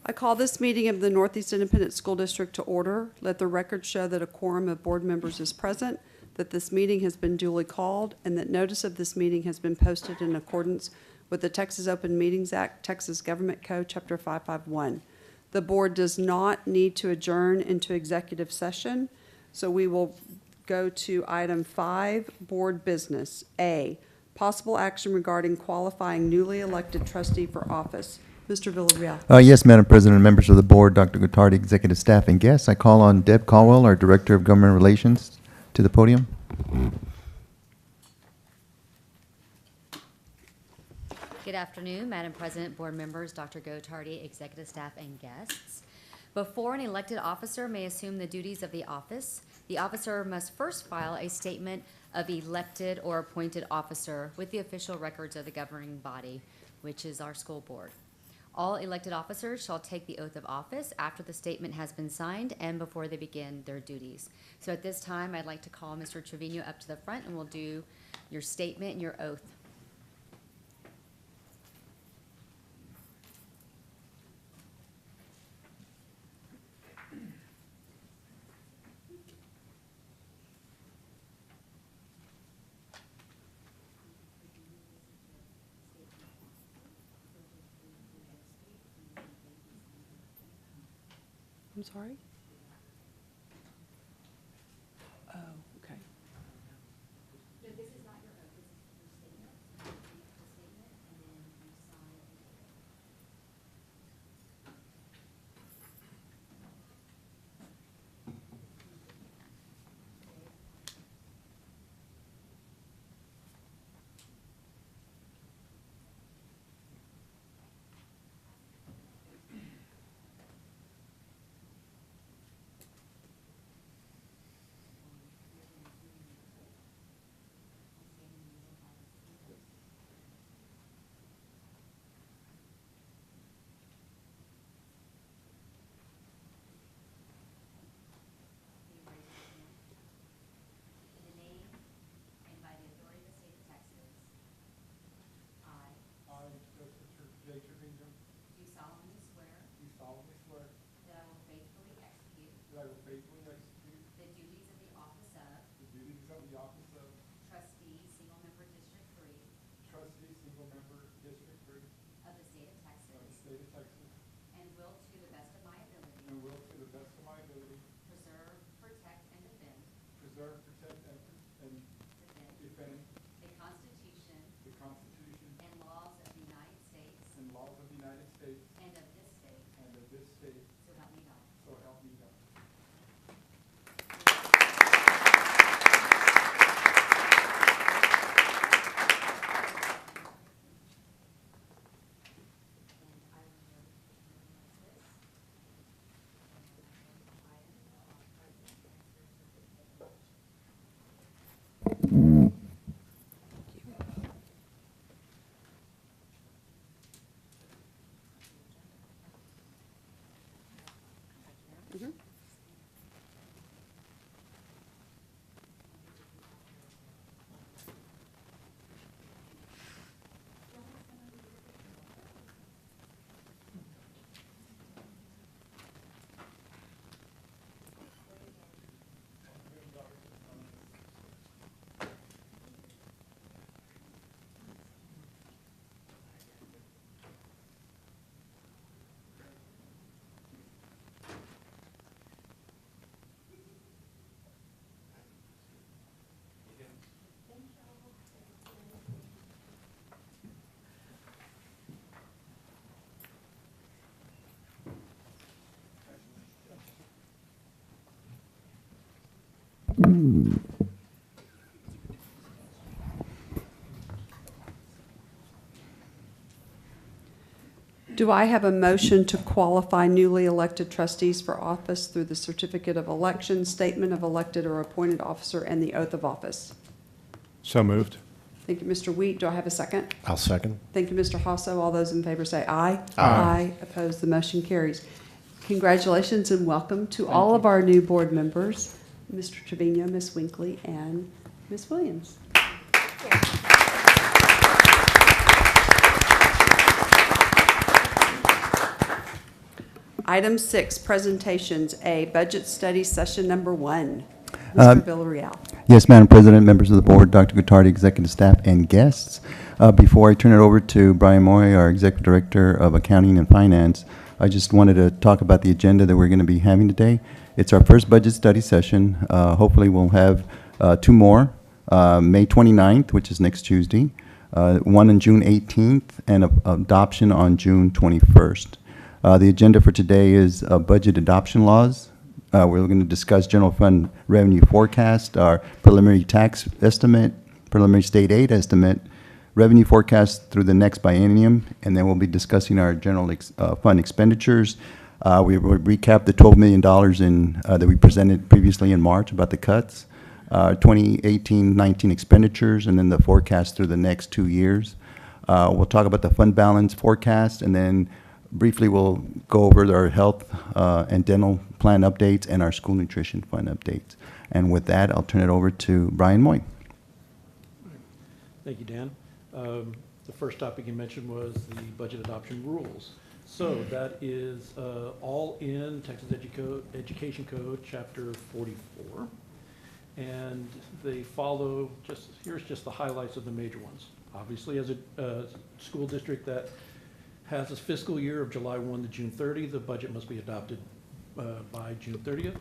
I call this meeting of the Northeast Independent School District to order. Let the record show that a quorum of board members is present, that this meeting has been duly called, and that notice of this meeting has been posted in accordance with the Texas Open Meetings Act, Texas Government Code, Chapter 551. The board does not need to adjourn into executive session, so we will go to item 5, board business. A, possible action regarding qualifying newly elected trustee for office. Mr. Villarreal. Yes, Madam President, and members of the board, Dr. Gottardy, executive staff, and guests. I call on Deb Caldwell, our Director of Government Relations, to the podium. Good afternoon, Madam President, board members, Dr. Gottardy, executive staff, and guests. Before an elected officer may assume the duties of the officer must first file a statement of elected or appointed officer with the official records of the governing body, which is our school board. All elected officers shall take the oath of office after the statement has been signed and before they begin their duties. So at this time, I'd like to call Mr. Trevino up to the front, and we'll do your statement and your oath. I'm sorry? Oh, okay. No, this is not your oath, this is your statement. You read the statement, and then you sign it. Trustee, single member District 3 of the state of Texas, and will to the best of my ability preserve, protect, and defend the Constitution and laws of the United States and of this state, so help me God. Do I have a motion to qualify newly elected trustees for office through the certificate of election, statement of elected or appointed officer, and the oath of office? So moved. Thank you, Mr. Wheat. Do I have a second? I'll second. Thank you, Mr. Hasso. All those in favor say aye. Aye. Opposed, the motion carries. Congratulations and welcome to all of our new board members, Mr. Trevino, Ms. Winkley, and Ms. Williams. Item 6, presentations. A, budget study session number 1. Mr. Villarreal. Yes, Madam President, members of the board, Dr. Gottardy, executive staff, and guests. Before I turn it over to Brian Moy, our Executive Director of Accounting and Finance, I just wanted to talk about the agenda that we're going to be having today. It's our first budget study session. Hopefully, we'll have 2 more, May 29th, which is next Tuesday, one on June 18th, and adoption on June 21st. The agenda for today is budget adoption laws. We're going to discuss general fund revenue forecast, our preliminary tax estimate, preliminary state aid estimate, revenue forecast through the next biennium, and then we'll be discussing our general fund expenditures. We will recap the $12 million that we presented previously in March about the cuts, 2018-19 expenditures, and then the forecast through the next 2 years. We'll talk about the fund balance forecast, and then briefly we'll go over our health and dental plan updates and our school nutrition fund updates. And with that, I'll turn it over to Brian Moy. Thank you, Dan. The first topic you mentioned was the budget adoption rules. So that is all in Texas Education Code, Chapter 44. And they follow, here's just the highlights of the major ones. Obviously, as a school district that has a fiscal year of July 1 to June 30, the budget must be adopted by June 30th.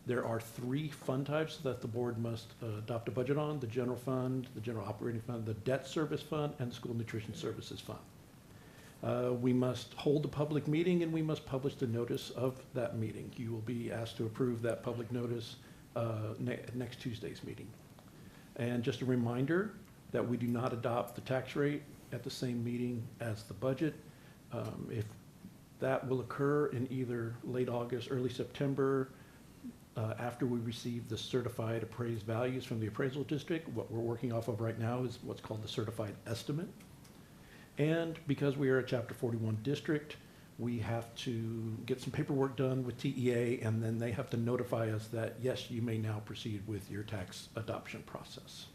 There are 3 fund types that the board must adopt a budget on: the general fund, the general operating fund, the debt service fund, and the school nutrition services fund. We must hold a public meeting, and we must publish the notice of that meeting. You will be asked to approve that public notice next Tuesday's meeting. And just a reminder that we do not adopt the tax rate at the same meeting as the budget. If that will occur in either late August, early September, after we receive the certified appraised values from the appraisal district. What we're working off of right now is what's called the certified estimate. And because we are a Chapter 41 district, we have to get some paperwork done with TEA, and then they have to notify us that, yes, you may now proceed with your tax adoption process.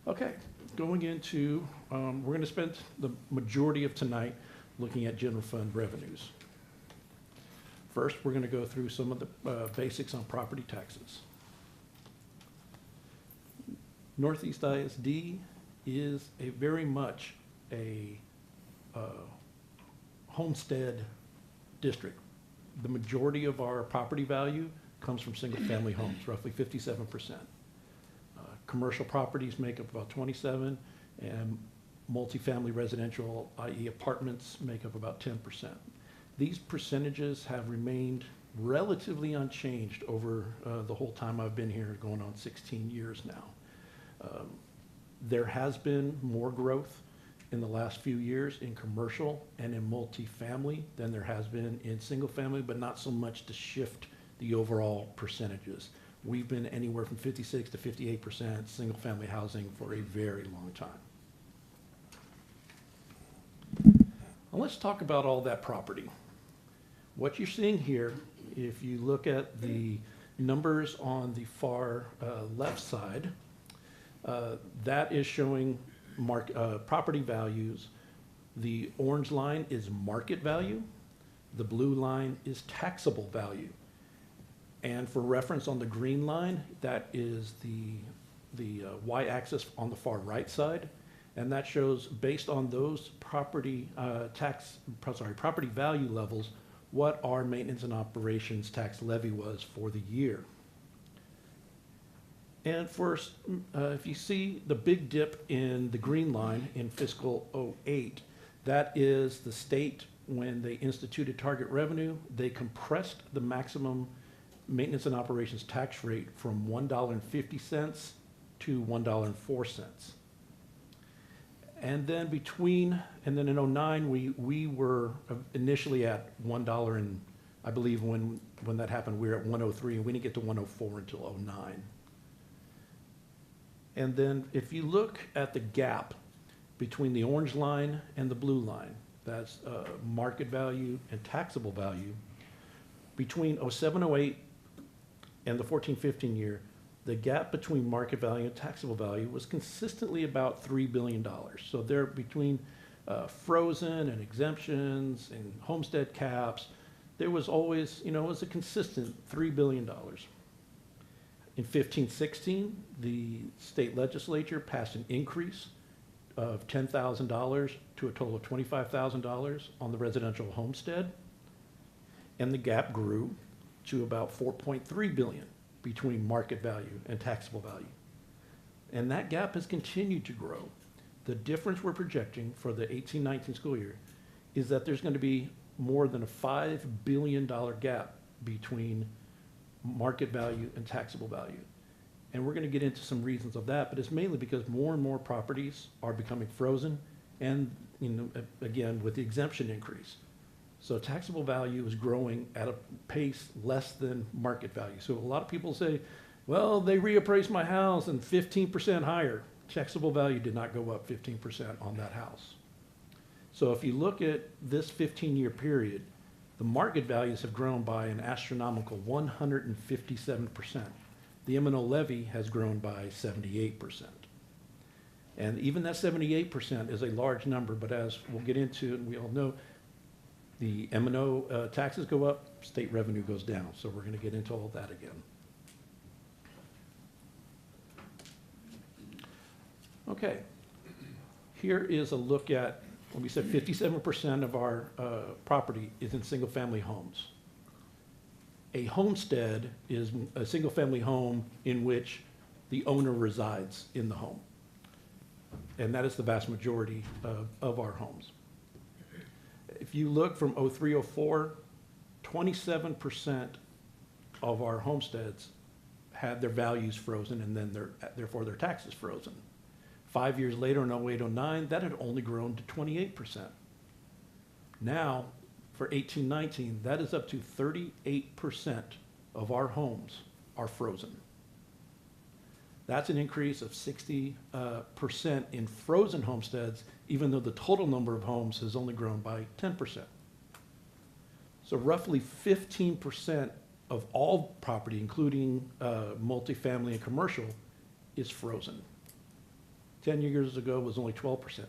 Okay, going into, we're going to spend the majority of tonight looking at general fund revenues. First, we're going to go through some of the basics on property taxes. Northeast ISD is very much a homestead district. The majority of our property value comes from single-family homes, roughly 57%. Commercial properties make up about 27%, and multifamily residential, i.e. apartments, make up about 10%. These percentages have remained relatively unchanged over the whole time I've been here, going on 16 years now. There has been more growth in the last few years in commercial and in multifamily than there has been in single family, but not so much to shift the overall percentages. We've been anywhere from 56 to 58% single family housing for a very long time. Now let's talk about all that property. What you're seeing here, if you look at the numbers on the far left side, that is showing property values. The orange line is market value. The blue line is taxable value. And for reference, on the green line, that is the y-axis on the far right side. And that shows, based on those property value levels, what our maintenance and operations tax levy was for the year. And first, if you see the big dip in the green line in fiscal '08, that is the state, when they instituted target revenue, they compressed the maximum maintenance and operations tax rate from $1.50 to $1.04. And then in '09, we were initially at $1, and I believe when that happened, we were at 103, and we didn't get to 104 until '09. And then if you look at the gap between the orange line and the blue line, that's market value and taxable value, between '07, '08 and the 14-15 year, the gap between market value and taxable value was consistently about $3 billion. So there, between frozen and exemptions and homestead caps. There was always, it was a consistent $3 billion. In 15-16, the state legislature passed an increase of $10,000 to a total of $25,000 on the residential homestead. And the gap grew to about $4.3 billion between market value and taxable value. And that gap has continued to grow. The difference we're projecting for the 18-19 school year is that there's going to be more than a $5 billion gap between market value and taxable value. And we're going to get into some reasons of that, but it's mainly because more and more properties are becoming frozen and, again, with the exemption increase. So taxable value is growing at a pace less than market value. So a lot of people say, well, they reappraised my house and 15% higher. Taxable value did not go up 15% on that house. So if you look at this 15-year period, the market values have grown by an astronomical 157%. The M&O levy has grown by 78%. And even that 78% is a large number, but as we'll get into, and we all know, the M&O taxes go up, state revenue goes down. So we're going to get into all that again. Okay, here is a look at, when we said 57% of our property is in single-family homes. A homestead is a single-family home in which the owner resides in the home. And that is the vast majority of our homes. If you look from 03-04, 27% of our homesteads had their values frozen and then therefore their taxes frozen. 5 years later in 08-09, that had only grown to 28%. Now, for 18-19, that is up to 38% of our homes are frozen. That's an increase of 60% in frozen homesteads, even though the total number of homes has only grown by 10%. So roughly 15% of all property, including multifamily and commercial, is frozen. 10 years ago was only 12%.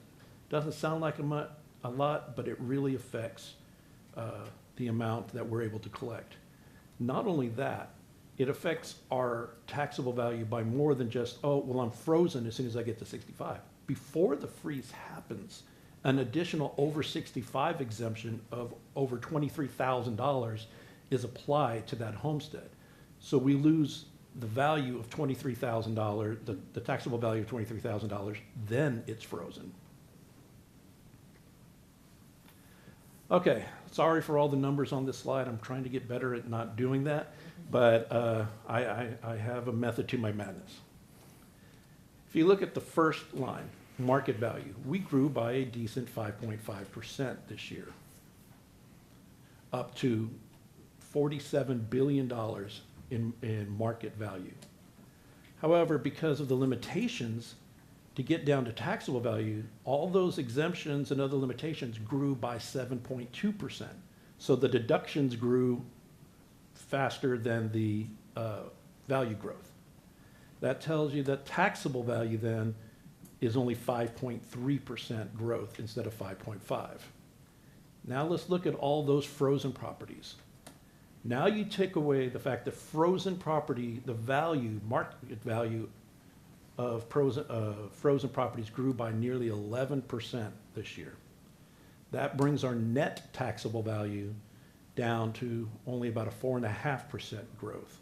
Doesn't sound like a lot, but it really affects the amount that we're able to collect. Not only that, it affects our taxable value by more than just, oh, well, I'm frozen as soon as I get to 65. Before the freeze happens, an additional over 65 exemption of over $23,000 is applied to that homestead. So we lose the value of $23,000, the taxable value of $23,000, then it's frozen. Okay, sorry for all the numbers on this slide. I'm trying to get better at not doing that, but I have a method to my madness. If you look at the first line, market value, we grew by a decent 5.5% this year, up to $47 billion in market value. However, because of the limitations to get down to taxable value, all those exemptions and other limitations grew by 7.2%. So the deductions grew faster than the value growth. That tells you that taxable value then is only 5.3% growth instead of 5.5. Now let's look at all those frozen properties. Now you take away the fact that frozen property, the value, market value of frozen properties grew by nearly 11% this year. That brings our net taxable value down to only about a 4.5% growth.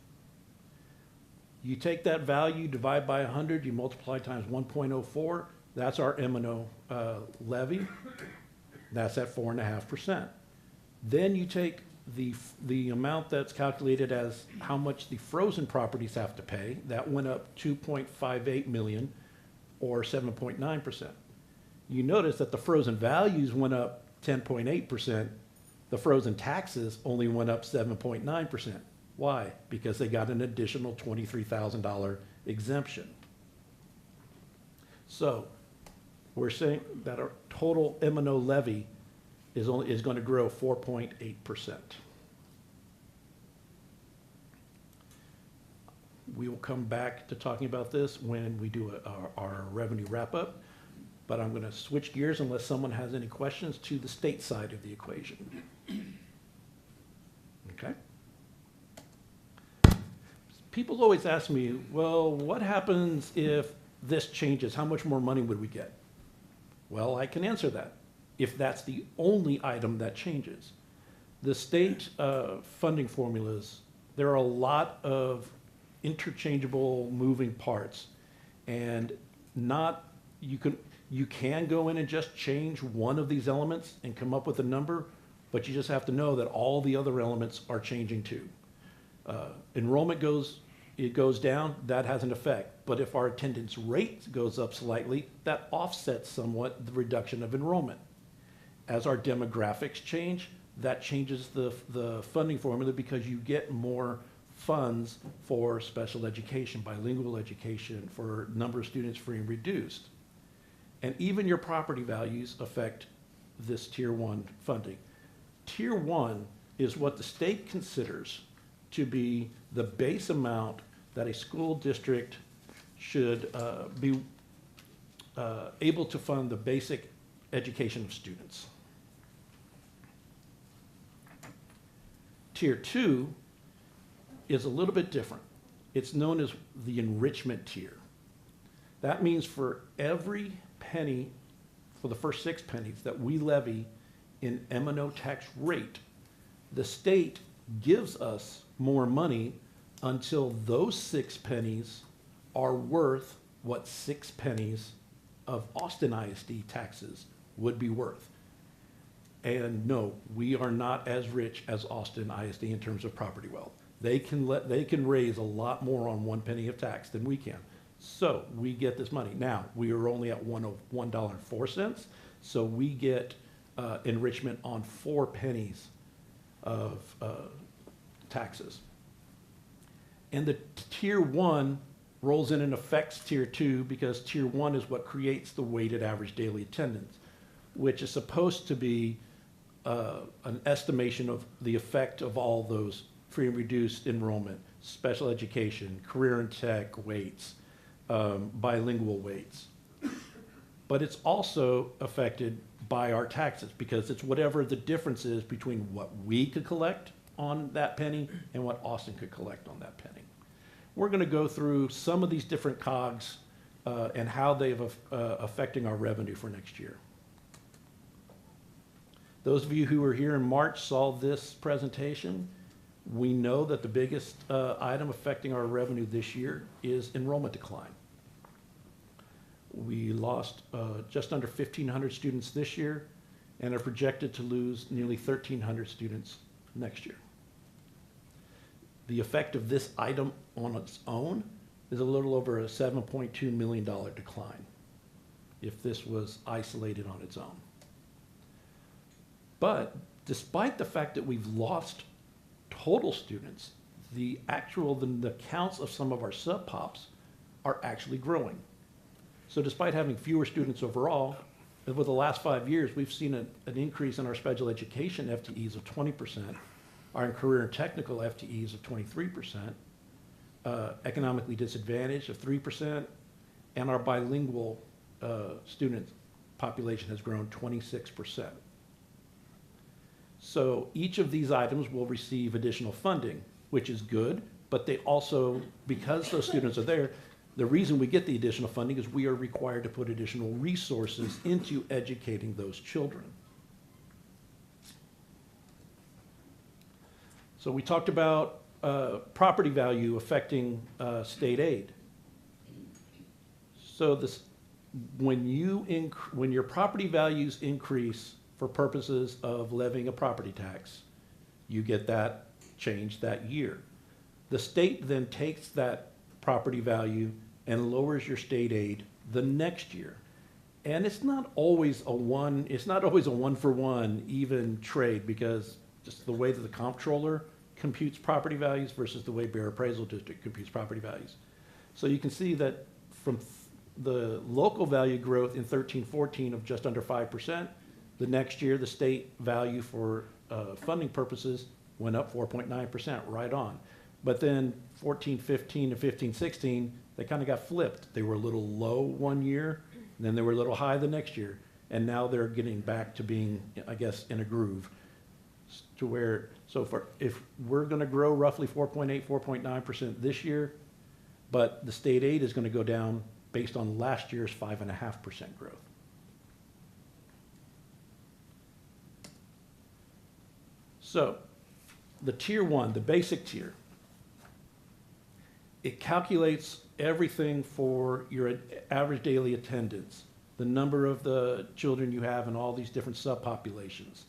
You take that value, divide by 100, you multiply times 1.04, that's our M&O levy. That's at 4.5%. Then you take the amount that's calculated as how much the frozen properties have to pay. That went up 2.58 million or 7.9%. You notice that the frozen values went up 10.8%. The frozen taxes only went up 7.9%. Why? Because they got an additional $23,000 exemption. So we're saying that our total M&O levy is going to grow 4.8%. We will come back to talking about this when we do our revenue wrap up. But I'm going to switch gears unless someone has any questions to the state side of the equation. Okay? People always ask me, well, what happens if this changes? How much more money would we get? Well, I can answer that if that's the only item that changes. The state funding formulas, there are a lot of interchangeable moving parts, and you can go in and just change one of these elements and come up with a number, but you just have to know that all the other elements are changing too. Enrollment goes down, that has an effect. But if our attendance rate goes up slightly, that offsets somewhat the reduction of enrollment. As our demographics change, that changes the funding formula because you get more funds for special education, bilingual education, for number of students free and reduced. And even your property values affect this Tier 1 funding. Tier 1 is what the state considers to be the base amount that a school district should be able to fund the basic education of students. Tier 2 is a little bit different. It's known as the enrichment tier. That means for every penny, for the first 6 pennies that we levy in M&O tax rate, the state gives us more money until those 6 pennies are worth what 6 pennies of Austin ISD taxes would be worth. And no, we are not as rich as Austin ISD in terms of property wealth. They can raise a lot more on 1 penny of tax than we can. So we get this money. Now, we are only at $1.04, so we get enrichment on 4 pennies of taxes. And the Tier 1 rolls in and affects Tier 2 because Tier 1 is what creates the weighted average daily attendance, which is supposed to be an estimation of the effect of all those free and reduced enrollment, special education, career and tech weights, bilingual weights. But it's also affected by our taxes because it's whatever the difference is between what we could collect on that penny and what Austin could collect on that penny. We're going to go through some of these different cogs and how they've affecting our revenue for next year. Those of you who were here in March saw this presentation. We know that the biggest item affecting our revenue this year is enrollment decline. We lost just under 1,500 students this year and are projected to lose nearly 1,300 students next year. The effect of this item on its own is a little over a $7.2 million decline if this was isolated on its own. But despite the fact that we've lost total students, the counts of some of our sub-pops are actually growing. So despite having fewer students overall, over the last 5 years, we've seen an increase in our special education FTEs of 20%, our career and technical FTEs of 23%, economically disadvantaged of 3%, and our bilingual student population has grown 26%. So each of these items will receive additional funding, which is good, but they also, because those students are there, the reason we get the additional funding is we are required to put additional resources into educating those children. So we talked about property value affecting state aid. So when your property values increase for purposes of levying a property tax, you get that change that year. The state then takes that property value and lowers your state aid the next year. And it's not always a one-for-one even trade because just the way that the comptroller computes property values versus the way Bear Appraisal District computes property values. So you can see that from the local value growth in 13-14 of just under 5%, the next year the state value for funding purposes went up 4.9%, right on. But then 14-15 and 15-16, they kind of got flipped. They were a little low one year, then they were a little high the next year, and now they're getting back to being, I guess, in a groove to where, if we're gonna grow roughly 4.8, 4.9% this year, but the state aid is gonna go down based on last year's 5.5% growth. So, the tier one, the basic tier, it calculates everything for your average daily attendance, the number of the children you have in all these different subpopulations.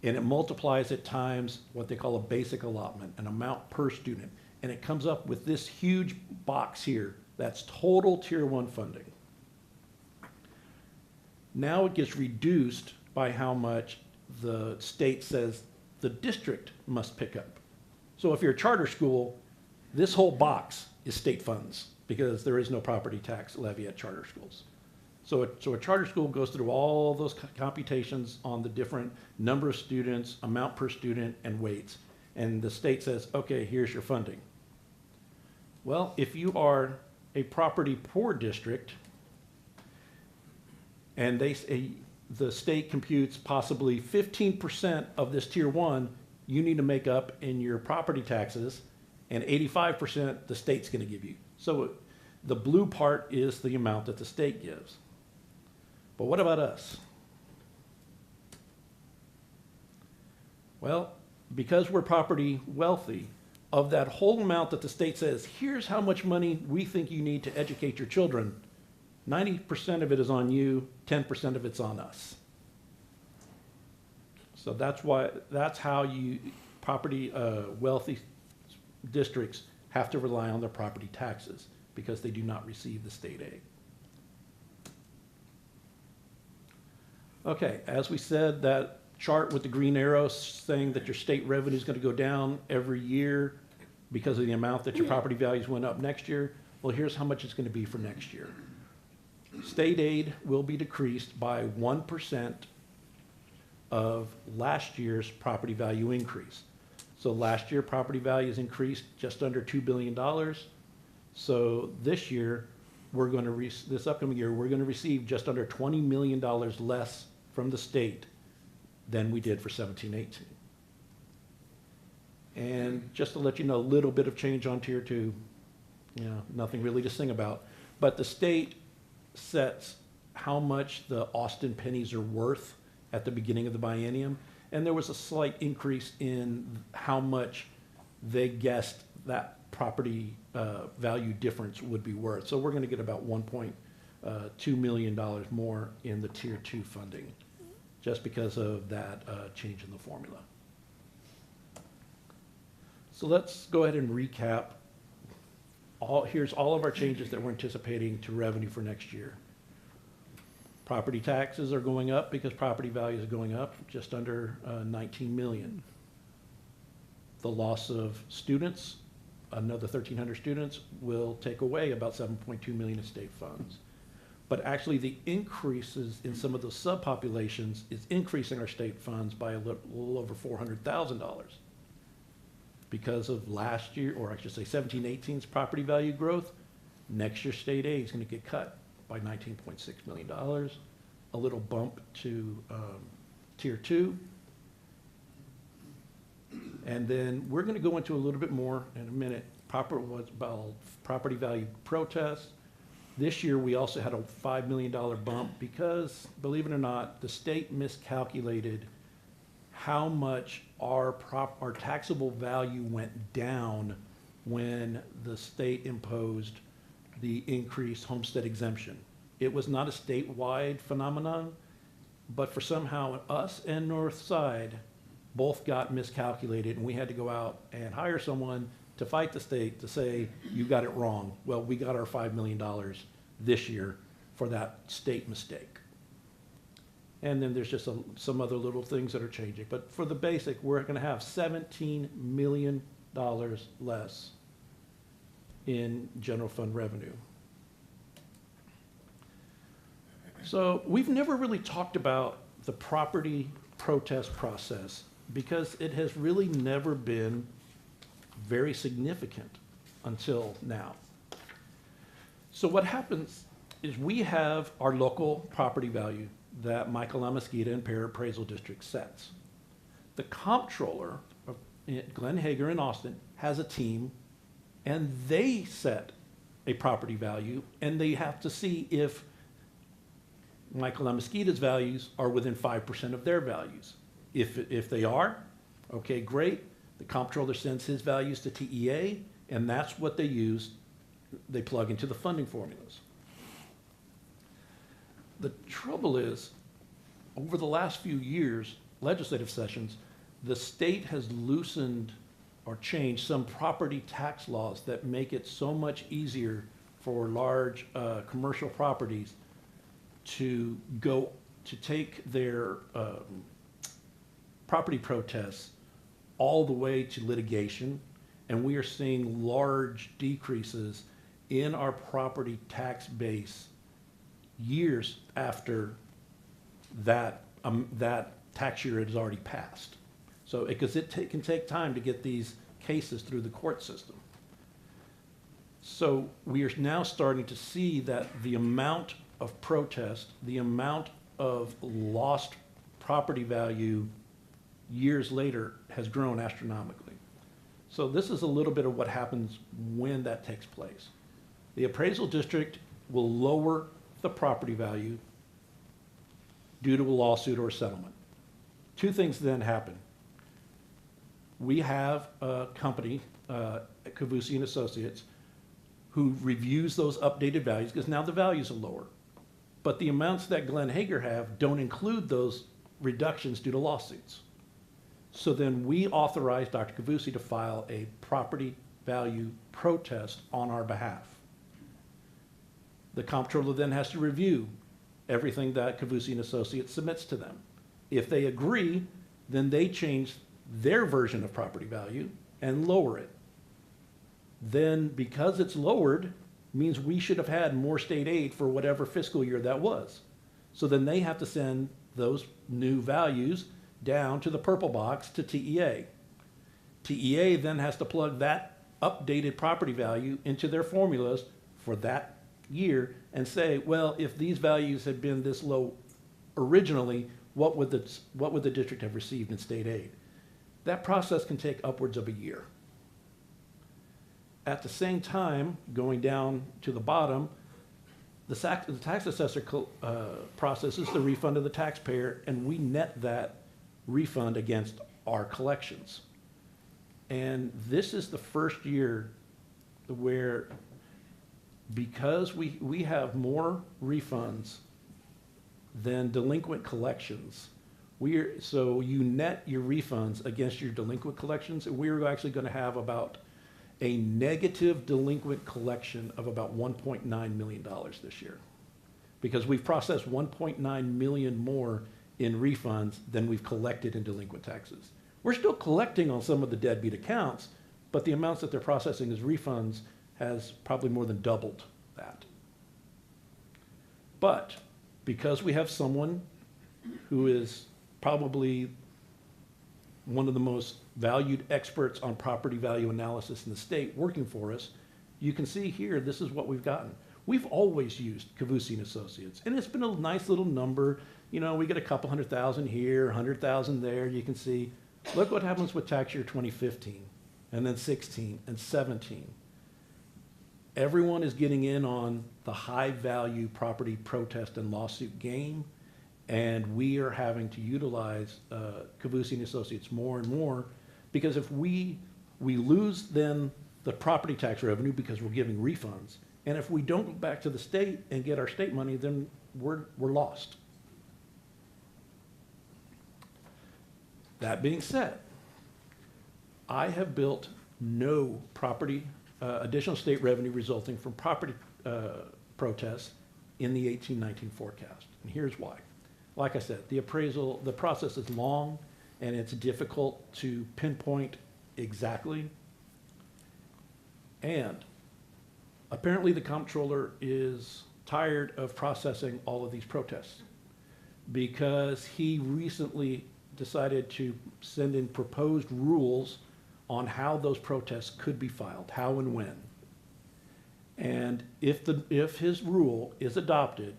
And it multiplies it times what they call a basic allotment, an amount per student. And it comes up with this huge box here. That's total tier one funding. Now it gets reduced by how much the state says the district must pick up. So if you're a charter school, this whole box is state funds because there is no property tax levy at charter schools. So a charter school goes through all those computations on the different number of students, amount per student, and weights. And the state says, okay, here's your funding. Well, if you are a property poor district, and they say the state computes possibly 15% of this tier one you need to make up in your property taxes, and 85% the state's going to give you. So the blue part is the amount that the state gives. But what about us? Well, because we're property wealthy, of that whole amount that the state says, here's how much money we think you need to educate your children, 90% of it is on you, 10% of it's on us. So that's how you property wealthy districts have to rely on their property taxes because they do not receive the state aid. Okay, as we said, that chart with the green arrow saying that your state revenue is going to go down every year because of the amount that your property values went up next year. Well, here's how much it's going to be for next year. State aid will be decreased by 1% of last year's property value increase. So last year, property values increased just under $2 billion. So this year, this upcoming year, we're going to receive just under $20 million less from the state than we did for 17-18. And just to let you know, a little bit of change on tier two, nothing really to sing about. But the state sets how much the Austin pennies are worth at the beginning of the biennium. And there was a slight increase in how much they guessed that property value difference would be worth. So we're going to get about $1.2 million more in the tier two funding just because of that change in the formula. So let's go ahead and recap. Here's all of our changes that we're anticipating to revenue for next year. Property taxes are going up because property values are going up, just under 19 million. The loss of students, another 1,300 students, will take away about 7.2 million in state funds. But actually the increases in some of those subpopulations is increasing our state funds by a little over $400,000 because of last year, or I should say 17-18's property value growth. Next year's state aid is going to get cut by $19.6 million, a little bump to tier two. And then we're going to go into a little bit more in a minute, about property value protests. This year we also had a $5 million bump because, believe it or not, the state miscalculated how much our taxable value went down when the state imposed the increased homestead exemption. It was not a statewide phenomenon, but for somehow us and North Side both got miscalculated, and we had to go out and hire someone to fight the state to say, you got it wrong. Well, we got our $5 million this year for that state mistake. And then there's just some other little things that are changing. But for the basic, we're going to have $17 million less in general fund revenue. So we've never really talked about the property protest process because it has really never been very significant until now. So what happens is we have our local property value that Michael Amasquita and Pear Appraisal District sets. The comptroller of Glenn Hager in Austin has a team, and they set a property value, and they have to see if Michael Amasquita's values are within 5% of their values. If they are, okay, great. The comptroller sends his values to TEA, and that's what they use. They plug into the funding formulas. The trouble is, over the last few years, legislative sessions, the state has loosened or changed some property tax laws that make it so much easier for large commercial properties to take their property protests all the way to litigation, and we are seeing large decreases in our property tax base years after that tax year has already passed. So, because it can take time to get these cases through the court system. So we are now starting to see that the amount of protest, the amount of lost property value years later has grown astronomically. So this is a little bit of what happens when that takes place. The appraisal district will lower the property value due to a lawsuit or a settlement. Two things then happen. We have a company, Cavusi and Associates, who reviews those updated values because now the values are lower. But the amounts that Glenn Hager have don't include those reductions due to lawsuits. So then we authorize Dr. Cavusi to file a property value protest on our behalf. The comptroller then has to review everything that Cavusi and Associates submits to them. If they agree, then they change their version of property value and lower it. Then because it's lowered, means we should have had more state aid for whatever fiscal year that was. So then they have to send those new values down to the purple box to TEA. TEA then has to plug that updated property value into their formulas for that year and say, well, if these values had been this low originally, what would the district have received in state aid? That process can take upwards of a year. At the same time, going down to the bottom, the tax assessor processes the refund of the taxpayer, and we net that refund against our collections. And this is the first year where, because we have more refunds than delinquent collections, so you net your refunds against your delinquent collections, and we're actually going to have about a negative delinquent collection of about $1.9 million this year, because we've processed 1.9 million more in refunds than we've collected in delinquent taxes. We're still collecting on some of the deadbeat accounts, but the amounts that they're processing as refunds has probably more than doubled that. But because we have someone who is probably one of the most valued experts on property value analysis in the state working for us, you can see here, this is what we've gotten. We've always used Cavusi and Associates, and it's been a nice little number. You know, we get a couple 100,000 here, 100,000 there. You can see, look what happens with tax year 2015, and then 16 and 17. Everyone is getting in on the high value property protest and lawsuit game, and we are having to utilize Cavusi and Associates more and more, because if we lose then the property tax revenue because we're giving refunds, and if we don't go back to the state and get our state money, then we're lost. That being said, I have built no property additional state revenue resulting from property protests in the 1819 forecast, and here's why. Like I said, the process is long and it's difficult to pinpoint exactly. And apparently the comptroller is tired of processing all of these protests, because he recently decided to send in proposed rules on how those protests could be filed, how and when. And if his rule is adopted,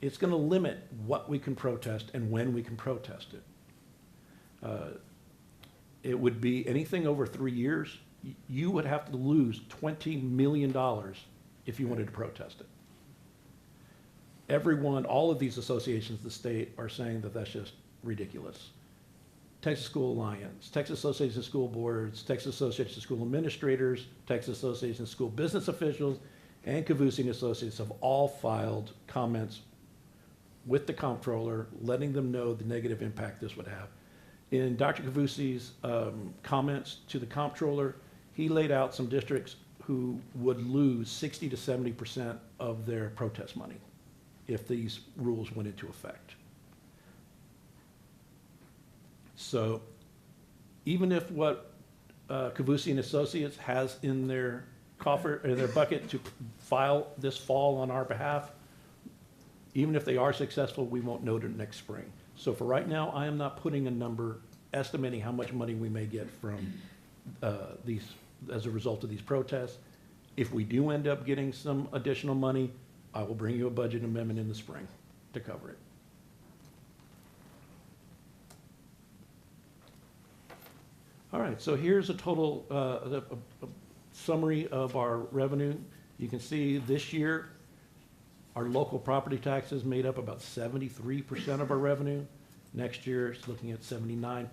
it's going to limit what we can protest and when we can protest it. It would be anything over 3 years, you would have to lose $20 million if you wanted to protest it. All of these associations of the state are saying that that's just ridiculous. Texas School Alliance, Texas Association of School Boards, Texas Association of School Administrators, Texas Association of School Business Officials, and Cavussi and Associates have all filed comments with the comptroller, letting them know the negative impact this would have. In Dr. Cavussi's comments to the comptroller, he laid out some districts who would lose 60 to 70% of their protest money if these rules went into effect. So even if what Cavussi and Associates has in their coffer, or their bucket to file this fall on our behalf, even if they are successful, we won't know it next spring. So for right now, I am not putting a number estimating how much money we may get from these, as a result of these protests. If we do end up getting some additional money, I will bring you a budget amendment in the spring to cover it. All right, so here's a total a summary of our revenue. You can see this year, our local property taxes made up about 73% of our revenue. Next year, it's looking at 79%.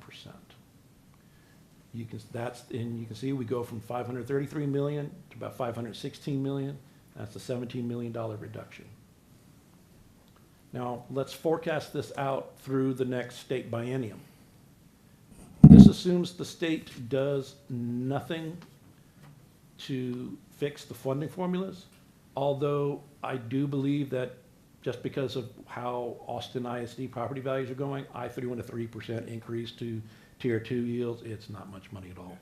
You can see we go from 533 million to about 516 million. That's a $17 million reduction. Now, let's forecast this out through the next state biennium. This assumes the state does nothing to fix the funding formulas, although I do believe that just because of how Austin ISD property values are going, I threw in a 3% increase to Tier 2 yields. It's not much money at all.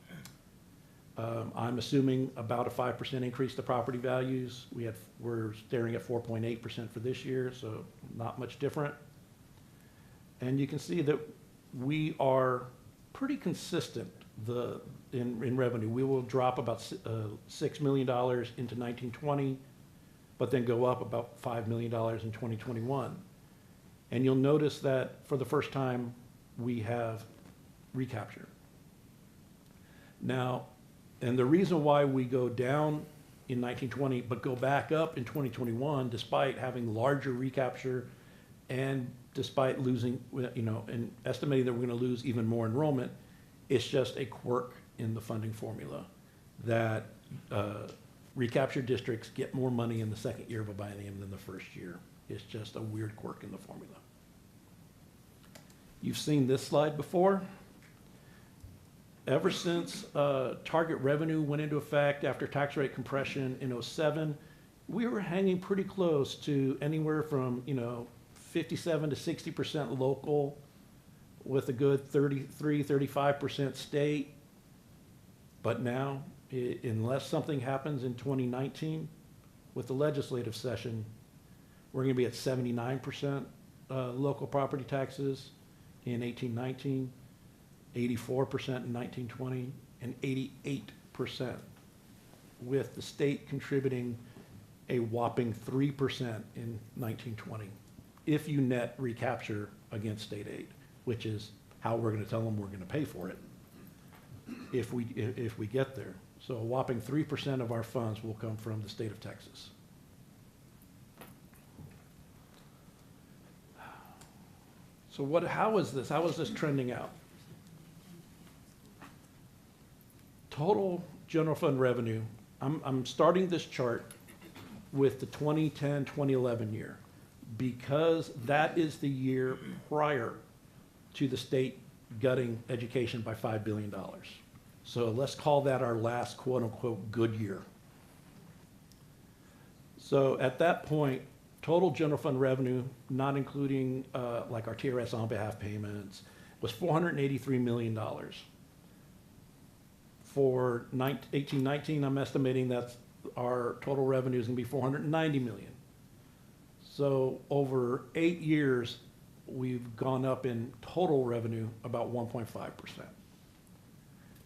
I'm assuming about a 5% increase to property values. We're staring at 4.8% for this year, so not much different. And you can see that we are pretty consistent in revenue. We will drop about $6 million into 1920, but then go up about $5 million in 2021. And you'll notice that for the first time, we have recapture. Now, and the reason why we go down in 1920, but go back up in 2021, despite having larger recapture and despite losing, and estimating that we're going to lose even more enrollment, it's just a quirk in the funding formula that recapture districts get more money in the second year of a biennium than the first year. It's just a weird quirk in the formula. You've seen this slide before. Ever since target revenue went into effect after tax rate compression in 2007, we were hanging pretty close to anywhere from 57 to 60% local, with a good 35% state. But now, unless something happens in 2019 with the legislative session, we're going to be at 79% local property taxes in 1819. 84% in 1920, and 88% with the state contributing a whopping 3% in 1920, if you net recapture against state aid, which is how we're going to tell them we're going to pay for it if we get there. So a whopping 3% of our funds will come from the state of Texas. So how is this trending out? Total general fund revenue, I'm starting this chart with the 2010-2011 year because that is the year prior to the state gutting education by $5 billion. So let's call that our last quote unquote good year. So at that point, total general fund revenue, not including like our TRS on behalf payments, was $483 million. For 1819, I'm estimating that our total revenue is going to be $490 million. So over 8 years, we've gone up in total revenue about 1.5%.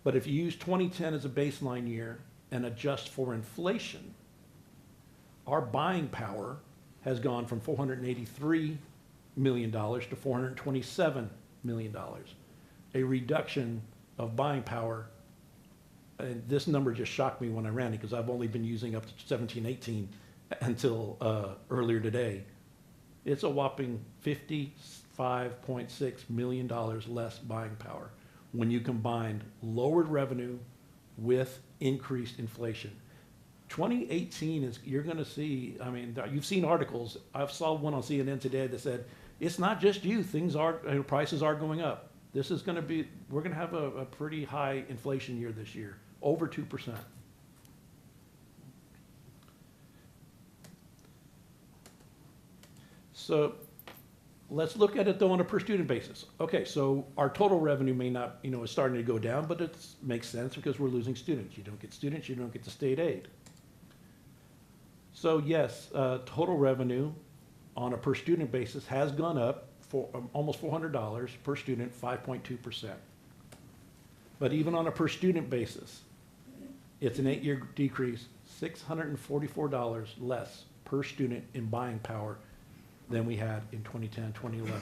But if you use 2010 as a baseline year and adjust for inflation, our buying power has gone from $483 million to $427 million. A reduction of buying power, and this number just shocked me when I ran it because I've only been using up to 17, 18 until earlier today. It's a whopping $55.6 million less buying power when you combine lowered revenue with increased inflation. 2018 is, you're going to see, I mean, you've seen articles. I saw one on CNN today that said, it's not just you, prices are going up. This is going to be, we're going to have a pretty high inflation year this year, over 2%. So let's look at it though on a per student basis. Okay, so our total revenue may not, is starting to go down, but it makes sense because we're losing students. You don't get students, you don't get the state aid. So yes, total revenue on a per student basis has gone up for almost $400 per student, 5.2%. But even on a per student basis, it's an 8-year decrease, $644 less per student in buying power than we had in 2010, 2011,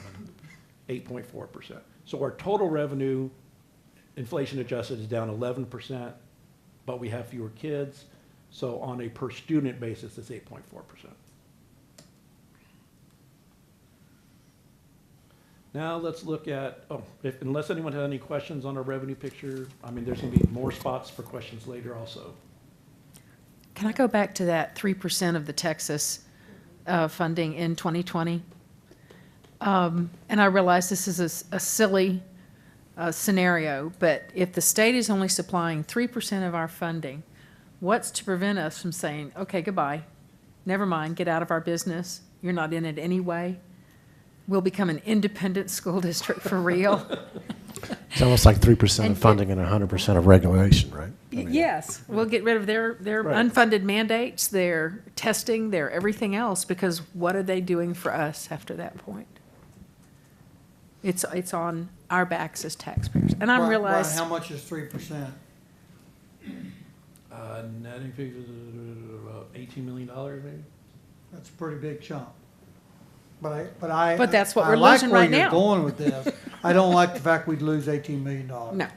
8.4%. So our total revenue, inflation adjusted, is down 11%, but we have fewer kids. So on a per student basis, it's 8.4%. Now let's look at, unless anyone has any questions on our revenue picture, I mean, there's going to be more spots for questions later also. Can I go back to that 3% of the Texas funding in 2020? And I realize this is a silly scenario, but if the state is only supplying 3% of our funding, what's to prevent us from saying, okay, goodbye, never mind, get out of our business, you're not in it anyway? We'll become an independent school district for real. It's almost like 3% of funding and 100% of regulation, right? I mean, Yes, we'll get rid of their Right. unfunded mandates, their testing, their everything else, because what are they doing for us after that point? It's on our backs as taxpayers. And I Brian, realize, how much is 3%? Netting figures about $18 million maybe? That's a pretty big chunk. But that's what I we're like losing where right you're now. going with this. I don't like the fact we'd lose $18 million. no.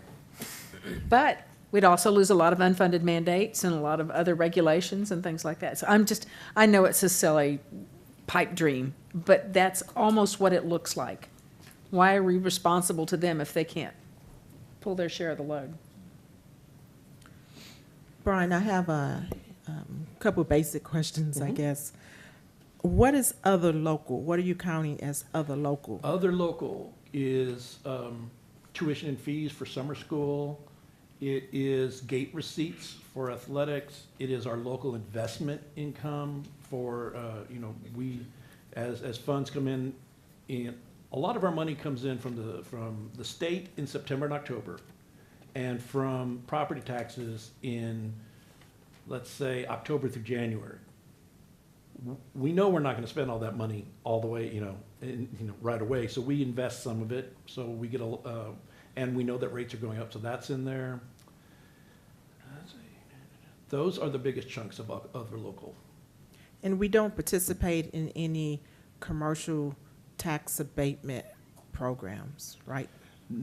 But we'd also lose a lot of unfunded mandates and a lot of other regulations and things like that. So I know it's a silly pipe dream, but that's almost what it looks like. Why are we responsible to them if they can't pull their share of the load? Brian, I have a couple basic questions, I guess. What is other local? What are you counting as other local? Other local is tuition and fees for summer school. It is gate receipts for athletics. It is our local investment income for, we, as funds come in, a lot of our money comes in from the state in September and October, and from property taxes in, let's say, October through January. We know we're not going to spend all that money all the way, right away. So we invest some of it. So we get and we know that rates are going up. So that's in there. Those are the biggest chunks of other local. And we don't participate in any commercial tax abatement programs, right?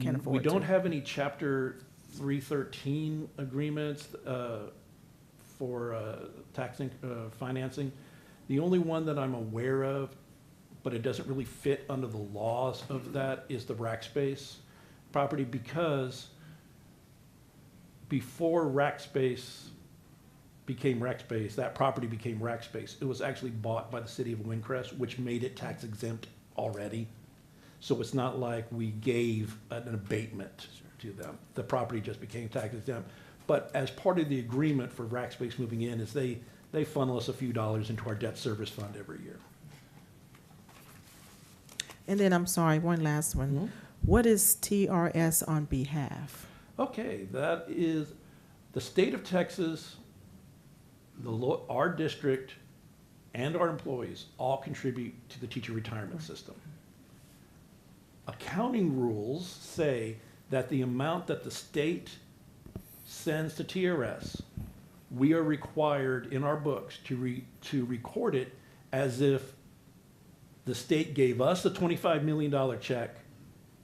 Can't afford We don't to. have any Chapter 313 agreements for financing. The only one that I'm aware of, but it doesn't really fit under the laws of that, is the rack space property, because before rack space became rack space, that property became rack space. It was actually bought by the city of Windcrest, which made it tax exempt already. So it's not like we gave an abatement to them. The property just became tax exempt. But as part of the agreement for rack space moving in is they funnel us a few dollars into our debt service fund every year. And then, I'm sorry, one last one. What is TRS on behalf? Okay, that is the state of Texas, our district, and our employees all contribute to the teacher retirement system. Accounting rules say that the amount that the state sends to TRS we are required in our books to record it as if the state gave us a $25 million check,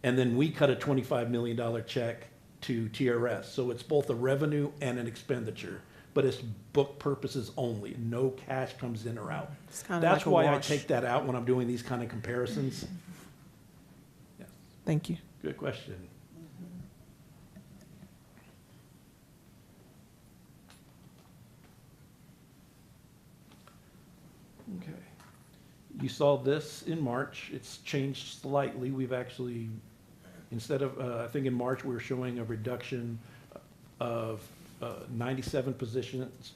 and then we cut a $25 million check to TRS. So it's both a revenue and an expenditure, but it's book purposes only. No cash comes in or out. It's kinda That's like a why I wash. take that out when I'm doing these kind of comparisons. Yeah, Thank you. good question. Okay. You saw this in March. It's changed slightly. We've actually, instead of, I think in March, we were showing a reduction of 97 positions,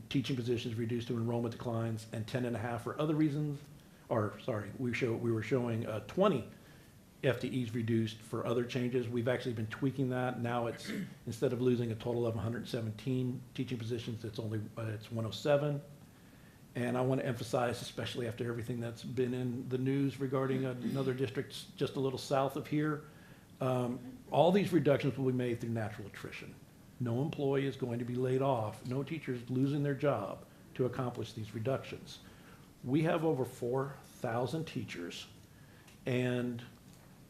teaching positions reduced to enrollment declines, and 10 and a half for other reasons. Or, sorry, we were showing 20 FTEs reduced for other changes. We've actually been tweaking that. Now it's, instead of losing a total of 117 teaching positions, it's only, it's 107. And I want to emphasize, especially after everything that's been in the news regarding another district just a little south of here, all these reductions will be made through natural attrition. No employee is going to be laid off. No teacher is losing their job to accomplish these reductions. We have over 4,000 teachers, and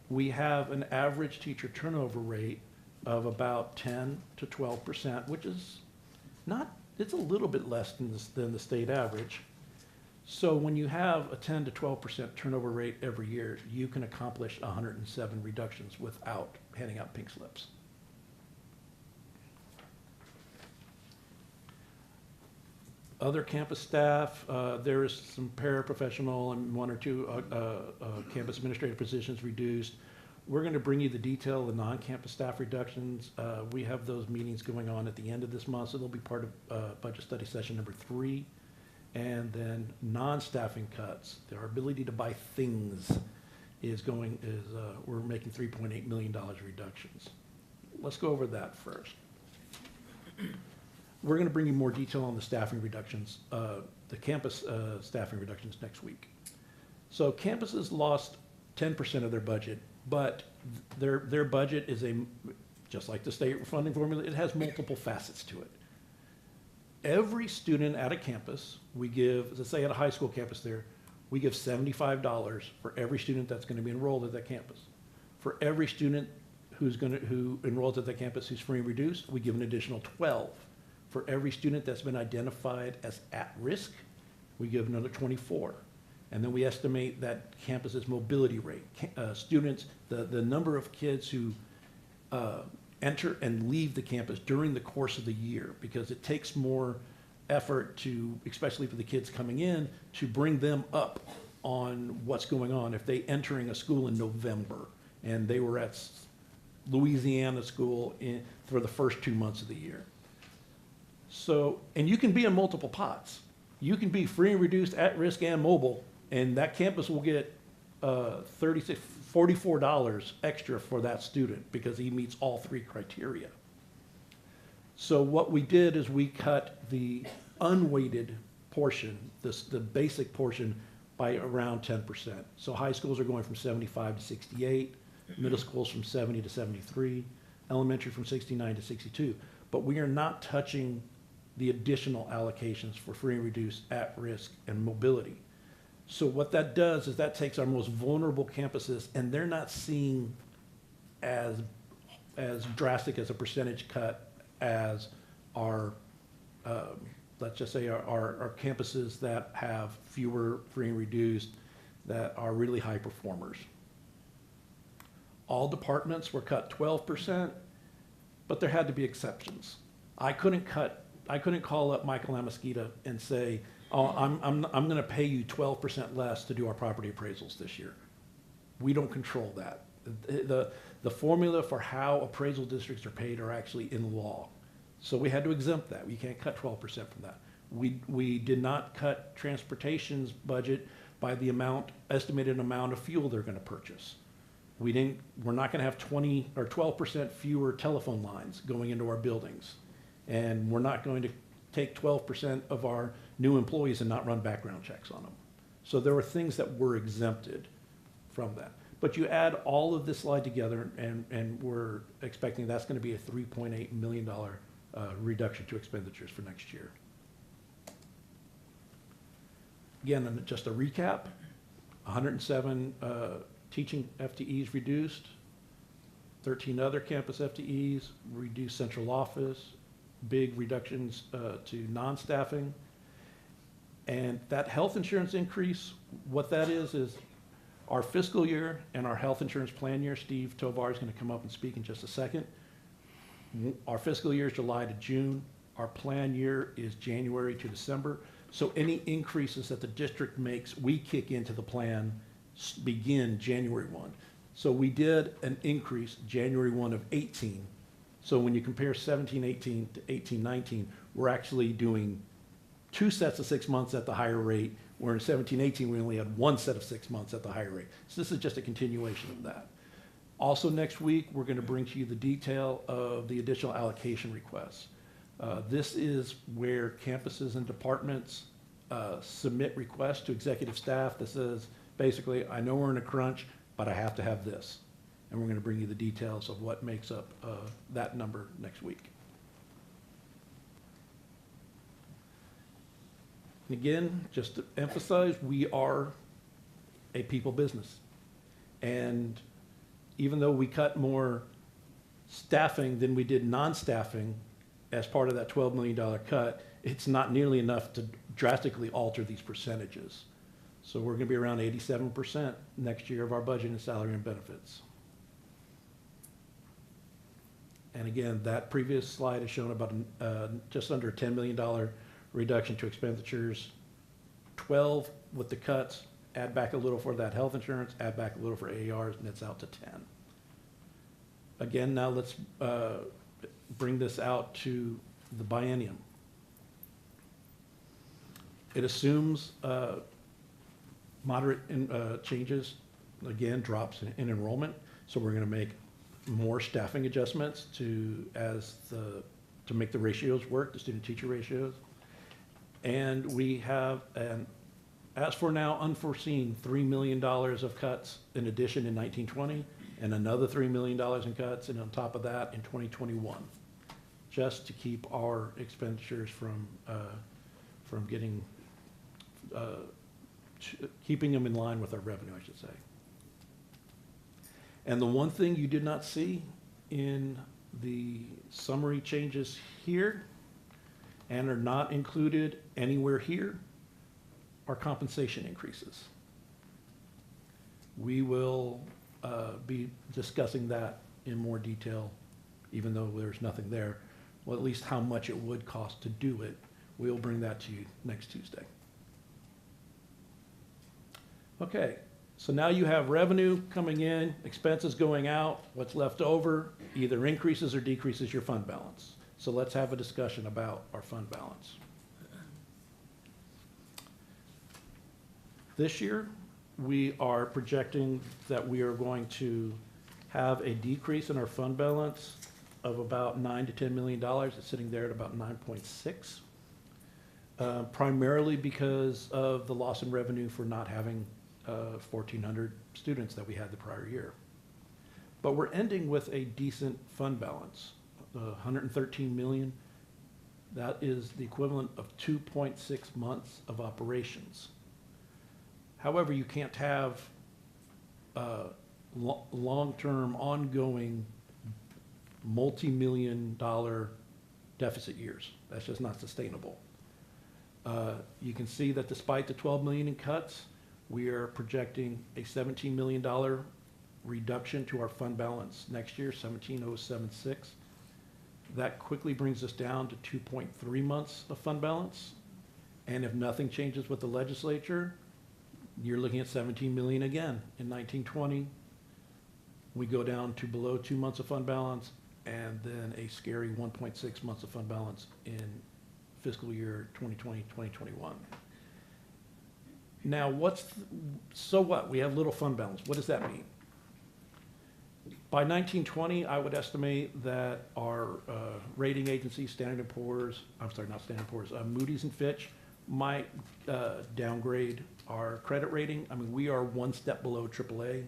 we have an average teacher turnover rate of about 10 to 12%, which is not, it's a little bit less than the state average. So when you have a 10 to 12% turnover rate every year, you can accomplish 107 reductions without handing out pink slips. Other campus staff, there is some paraprofessional and one or two campus administrative positions reduced. We're going to bring you the detail of the non-campus staff reductions. We have those meetings going on at the end of this month, so they'll be part of budget study session number 3. And then non-staffing cuts, our ability to buy things we're making $3.8 million reductions. Let's go over that first. We're going to bring you more detail on the staffing reductions, the campus staffing reductions next week. So campuses lost 10% of their budget, but their budget is just like the state funding formula, it has multiple facets to it. Every student at a campus, we give, let's say at a high school campus there, we give $75 for every student that's going to be enrolled at that campus. For every student who enrolls at that campus who's free and reduced, we give an additional 12. For every student that's been identified as at risk, we give another 24. And then we estimate that campus's mobility rate, students, the number of kids who enter and leave the campus during the course of the year, because it takes more effort to, especially for the kids coming in, to bring them up on what's going on. If they entering a school in November and they were at Louisiana school for the first 2 months of the year. So, and you can be in multiple pots. You can be free and reduced, at risk, and mobile, and that campus will get $44 extra for that student because he meets all 3 criteria. So what we did is we cut the unweighted portion, the basic portion, by around 10%. So high schools are going from 75 to 68, middle schools from 70 to 73, elementary from 69 to 62. But we are not touching the additional allocations for free and reduced, at risk, and mobility. So what that does is that takes our most vulnerable campuses, and they're not seeing as drastic as a percentage cut as our, let's just say our campuses that have fewer free and reduced, that are really high performers. All departments were cut 12%, but there had to be exceptions. I couldn't call up Michael Amasquita and say, oh, I'm going to pay you 12% less to do our property appraisals this year. We don't control that. The formula for how appraisal districts are paid are actually in law. So we had to exempt that. We can't cut 12% from that. We did not cut transportation's budget by the estimated amount of fuel they're going to purchase. We're not going to have 20 or 12% fewer telephone lines going into our buildings. And we're not going to take 12% of our new employees and not run background checks on them. So there were things that were exempted from that. But you add all of this slide together, and we're expecting that's going to be a $3.8 million reduction to expenditures for next year. Again, and just a recap, 107 teaching FTEs reduced, 13 other campus FTEs, reduced central office, big reductions to non-staffing. And that health insurance increase, what that is our fiscal year and our health insurance plan year. Steve Tovar is going to come up and speak in just a second. Our fiscal year is July to June. Our plan year is January to December. So any increases that the district makes, we kick into the plan, begin January 1. So we did an increase January 1 of 18. So when you compare 17-18 to 18-19, we're actually doing 2 sets of 6 months at the higher rate, where in 17-18 we only had 1 set of 6 months at the higher rate. So this is just a continuation of that. Also next week, we're going to bring to you the detail of the additional allocation requests. This is where campuses and departments submit requests to executive staff that says, basically, I know we're in a crunch, but I have to have this. And we're going to bring you the details of what makes up that number next week. And again, just to emphasize, we are a people business. And even though we cut more staffing than we did non-staffing as part of that $12 million cut, it's not nearly enough to drastically alter these percentages. So we're going to be around 87% next year of our budget in salary and benefits. And again, that previous slide has shown about just under a $10 million reduction to expenditures, 12 with the cuts, add back a little for that health insurance, add back a little for AARs, and it's out to 10. Again, now let's bring this out to the biennium. It assumes moderate changes, again, drops in enrollment. So we're going to make more staffing adjustments to make the ratios work, the student-teacher ratios. And we have an, as for now, unforeseen $3 million of cuts in addition in 1920, and another $3 million in cuts, and on top of that in 2021, just to keep our expenditures from getting, keeping them in line with our revenue, I should say. And the one thing you did not see in the summary changes here, and are not included anywhere here, are compensation increases. We will be discussing that in more detail, even though there's nothing there. Well, at least how much it would cost to do it. We'll bring that to you next Tuesday. Okay, so now you have revenue coming in, expenses going out. What's left over either increases or decreases your fund balance. So let's have a discussion about our fund balance. This year, we are projecting that we are going to have a decrease in our fund balance of about $9 to $10 million. It's sitting there at about 9.6, primarily because of the loss in revenue for not having 1,400 students that we had the prior year. But we're ending with a decent fund balance. 113 million, that is the equivalent of 2.6 months of operations. However, you can't have long-term, ongoing, multi-million-dollar deficit years. That's just not sustainable. You can see that despite the 12 million in cuts, we are projecting a $17 million reduction to our fund balance next year, 17,076. That quickly brings us down to 2.3 months of fund balance. And if nothing changes with the legislature, you're looking at 17 million again. In 1920, we go down to below 2 months of fund balance, and then a scary 1.6 months of fund balance in fiscal year 2020, 2021. Now, so what? We have little fund balance. What does that mean? By 1920, I would estimate that our rating agencies, Standard & Poor's, I'm sorry, not Standard & Poor's, Moody's and Fitch might downgrade our credit rating. I mean, we are one step below AAA.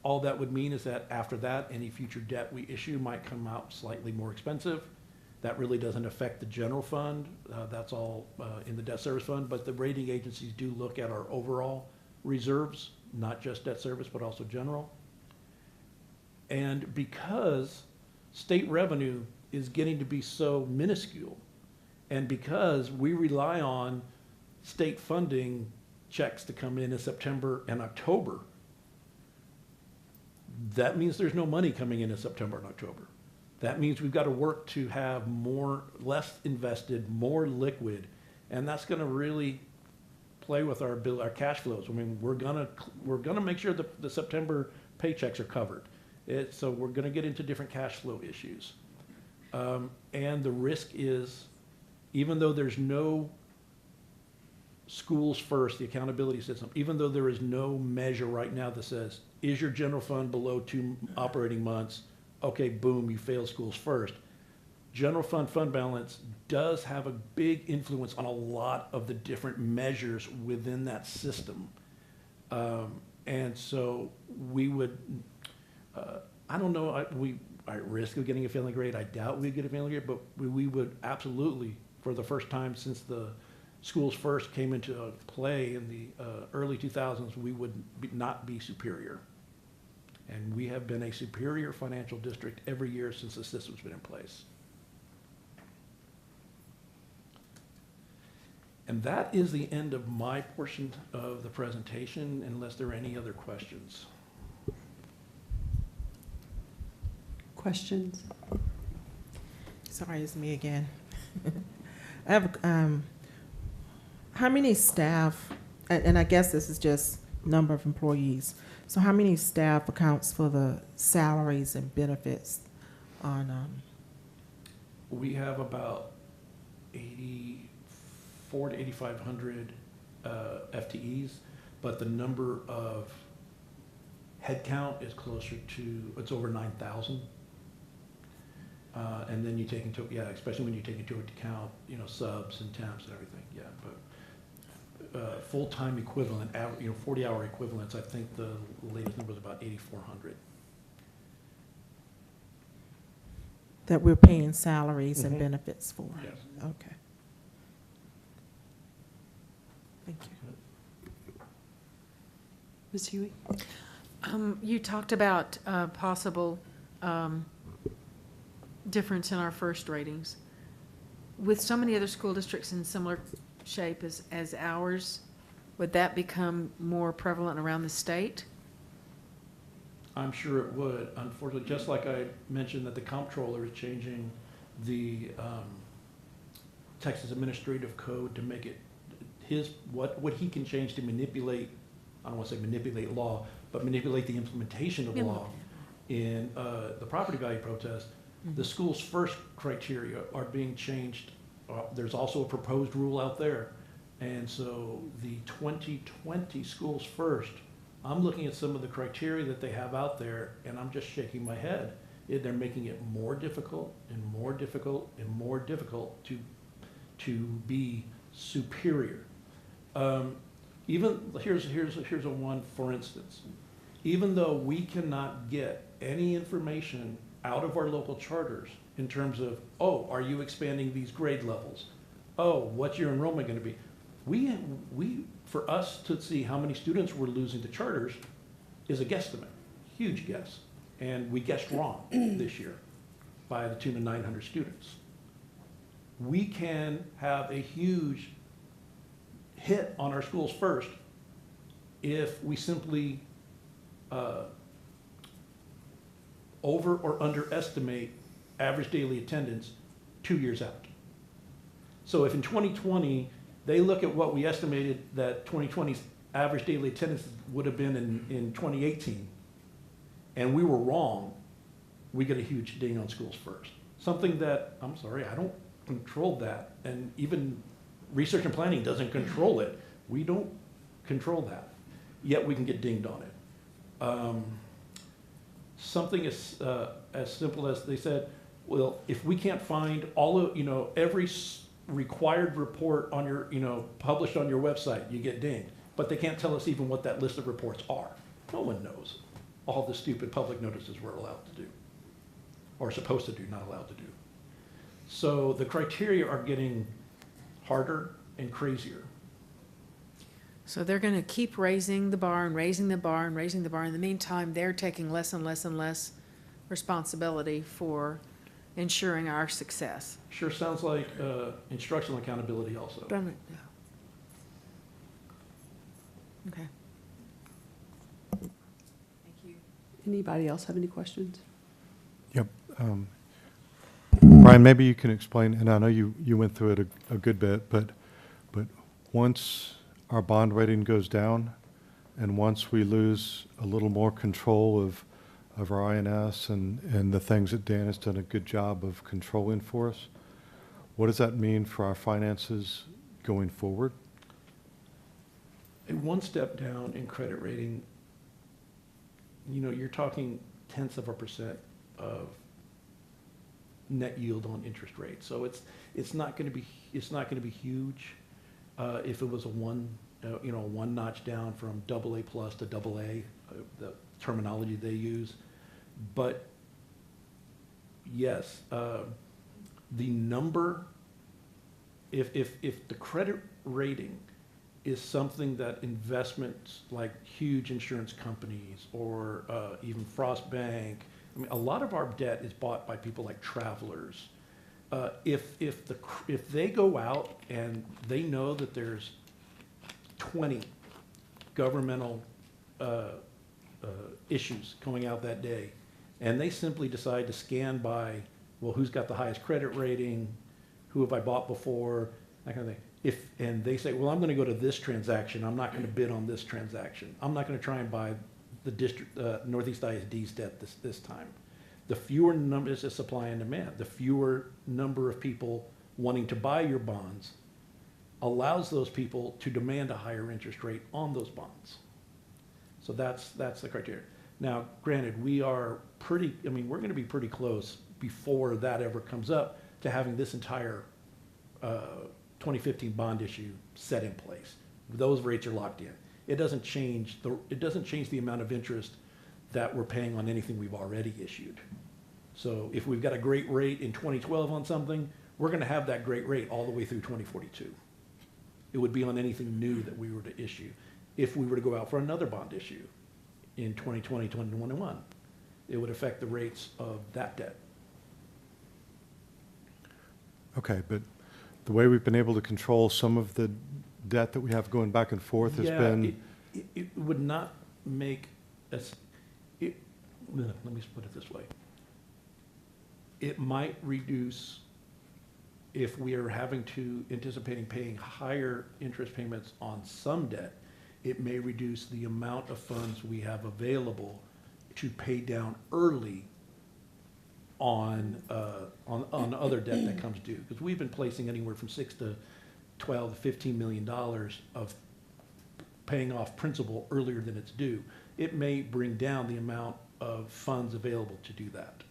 All that would mean is that after that, any future debt we issue might come out slightly more expensive. That really doesn't affect the general fund. That's all in the debt service fund, but the rating agencies do look at our overall reserves, not just debt service, but also general. And because state revenue is getting to be so minuscule, and because we rely on state funding checks to come in September and October, that means there's no money coming in September and October. That means we've got to work to have less invested, more liquid, and that's going to really play with our cash flows. I mean, we're gonna make sure that the September paychecks are covered. So we're going to get into different cash flow issues, and the risk is, even though there's no schools first, the accountability system, even though there is no measure right now that says, is your general fund below 2 operating months? Okay, boom, you failed schools first. General fund balance does have a big influence on a lot of the different measures within that system. And so we would, I don't know, at risk of getting a failing grade, I doubt we'd get a failing grade, but we would absolutely, for the first time since the schools first came into play in the early 2000s, we would not be superior. And we have been a superior financial district every year since the system's been in place. And that is the end of my portion of the presentation, unless there are any other questions. Questions? Sorry, it's me again. I have, how many staff, and I guess this is just number of employees, so how many staff accounts for the salaries and benefits on, We have about 8,400 to 8,500 FTEs, but the number of headcount is closer to, it's over 9,000. And then you take into, especially when you take into account, subs and temps and everything, but full-time equivalent, 40-hour equivalents, I think the latest number is about 8,400. that we're paying salaries and benefits for? Yes. Okay. Thank you. Ms. Hughey? You talked about possible difference in our first ratings. With so many other school districts in similar shape as ours, would that become more prevalent around the state? I'm sure it would. Unfortunately, just like I mentioned that the comptroller is changing the Texas Administrative Code to make it what he can change to manipulate, I don't want to say manipulate law, but manipulate the implementation of law in the property value protest. The school's first criteria are being changed. There's also a proposed rule out there. And so the 2020 schools first, I'm looking at some of the criteria that they have out there, and I'm just shaking my head. They're making it more difficult and more difficult and more difficult to be superior. Even here's a one, for instance. Even though we cannot get any information out of our local charters in terms of, oh, are you expanding these grade levels? Oh, what's your enrollment going to be? For us to see how many students we're losing to charters is a guesstimate, huge guess. And we guessed wrong this year by the tune of 900 students. We can have a huge hit on our schools first if we simply over or underestimate average daily attendance 2 years out. So if in 2020, they look at what we estimated that 2020's average daily attendance would have been in 2018, and we were wrong, we get a huge ding on schools first. Something that, I'm sorry, I don't control that, and even research and planning doesn't control it. We don't control that, yet we can get dinged on it. Something as simple as they said, well, if we can't find all of, every required report on your, published on your website, you get dinged. But they can't tell us even what that list of reports are. No one knows all the stupid public notices we're allowed to do, or supposed to do, not allowed to do. So the criteria are getting harder and crazier. So they're going to keep raising the bar and raising the bar and raising the bar. In the meantime, they're taking less and less and less responsibility for ensuring our success. Sure sounds like instructional accountability also. But I'm- yeah. Okay. Thank you. Anybody else have any questions? Yep. Brian, maybe you can explain, and I know you went through it a good bit, but once our bond rating goes down, and once we lose a little more control of our INS and the things that Dan has done a good job of controlling for us, what does that mean for our finances going forward? A one step down in credit rating, you know, you're talking 0.1% of net yield on interest rate. So it's not going to be huge. If it was a one notch down from AA+ to AA, the terminology they use. But yes, the number, if the credit rating is something that investments like huge insurance companies or even Frost Bank, I mean, a lot of our debt is bought by people like Travelers. If they go out and they know that there's 20 governmental issues coming out that day, and they simply decide to scan by, well, who's got the highest credit rating, who have I bought before, that kind of thing. And they say, well, I'm going to go to this transaction, I'm not going to bid on this transaction, I'm not going to try and buy the district Northeast ISD's debt this time. The fewer numbers of supply and demand, the fewer number of people wanting to buy your bonds allows those people to demand a higher interest rate on those bonds. So that's the criteria. Now, granted, we're going to be pretty close before that ever comes up to having this entire 2015 bond issue set in place. Those rates are locked in. It doesn't change the amount of interest that we're paying on anything we've already issued. So if we've got a great rate in 2012 on something, we're going to have that great rate all the way through 2042. It would be on anything new that we were to issue. If we were to go out for another bond issue in 2020, 2021, it would affect the rates of that debt. Okay, but the way we've been able to control some of the debt that we have going back and forth has been... It would not make us... let me just put it this way. It might reduce, if we are anticipating paying higher interest payments on some debt, it may reduce the amount of funds we have available to pay down early on other debt that comes due. Because we've been placing anywhere from $6 to $12 to $15 million of paying off principal earlier than it's due. It may bring down the amount of funds available to do that.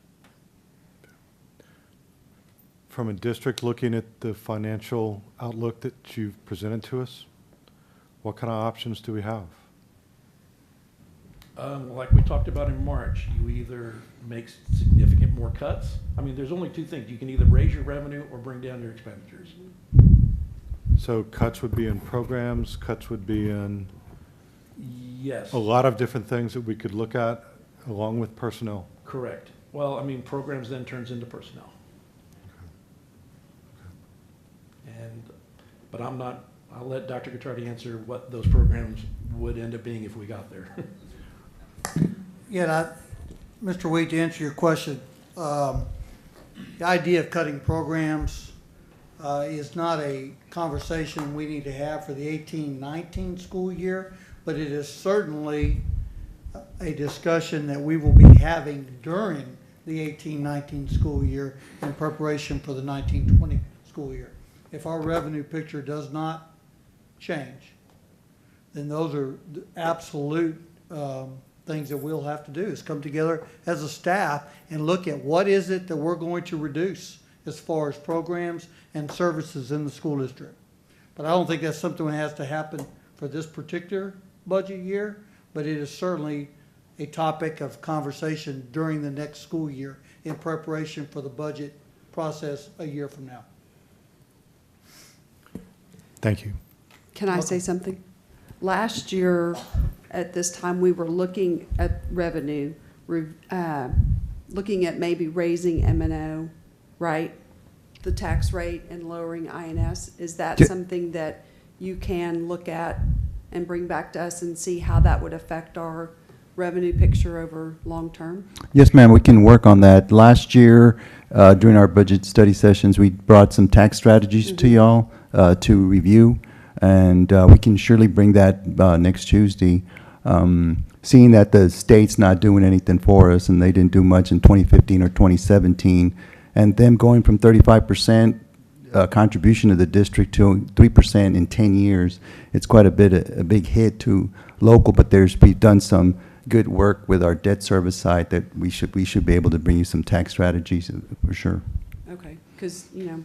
From a district looking at the financial outlook that you've presented to us, what kind of options do we have? Like we talked about in March, you either make significant more cuts. I mean, there's only two things. You can either raise your revenue or bring down your expenditures. So cuts would be in programs, cuts would be in Yes. a lot of different things that we could look at along with personnel. Correct. Well, I mean, programs then turns into personnel. But I'll let Dr. Gottardy answer what those programs would end up being if we got there. Yeah, Mr. Wade, to answer your question, the idea of cutting programs is not a conversation we need to have for the 18-19 school year, but it is certainly a discussion that we will be having during the 18-19 school year in preparation for the 19-20 school year. If our revenue picture does not change, then those are the absolute things that we'll have to do, is come together as a staff and look at what is it that we're going to reduce as far as programs and services in the school district. But I don't think that's something that has to happen for this particular budget year, but it is certainly a topic of conversation during the next school year in preparation for the budget process a year from now. Thank you. Can I say something? Last year, at this time, we were looking at revenue, looking at maybe raising M&O, right? The tax rate and lowering INS. Is that something that you can look at and bring back to us and see how that would affect our revenue picture over long term? Yes, ma'am, we can work on that. Last year, during our budget study sessions, we brought some tax strategies to y'all to review, and we can surely bring that next Tuesday. Seeing that the state's not doing anything for us, and they didn't do much in 2015 or 2017, and them going from 35% contribution to the district to 3% in 10 years, it's quite a big hit to local, but we've done some good work with our debt service side that we should be able to bring you some tax strategies for sure. Okay, because, you know,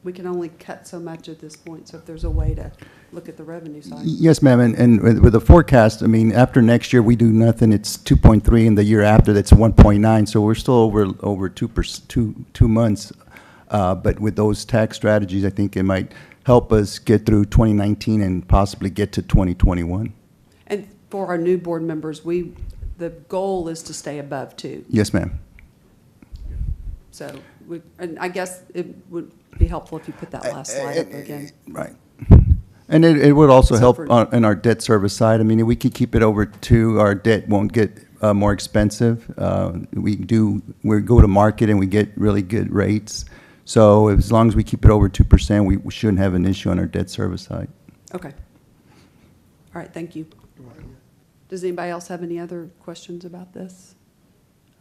we can only cut so much at this point, so if there's a way to look at the revenue side. Yes, ma'am, and with the forecast, I mean, after next year, we do nothing, it's 2.3, and the year after, that's 1.9, so we're still over 2 months. But with those tax strategies, I think it might help us get through 2019 and possibly get to 2021. And for our new board members, the goal is to stay above 2. Yes, ma'am. So, and I guess it would be helpful if you put that last slide up again. Right. And it would also So help for- on our debt service side. I mean, if we could keep it over 2, our debt won't get more expensive. We go to market and we get really good rates. So as long as we keep it over 2%, we shouldn't have an issue on our debt service side. Okay. All right, thank you. Does anybody else have any other questions about this?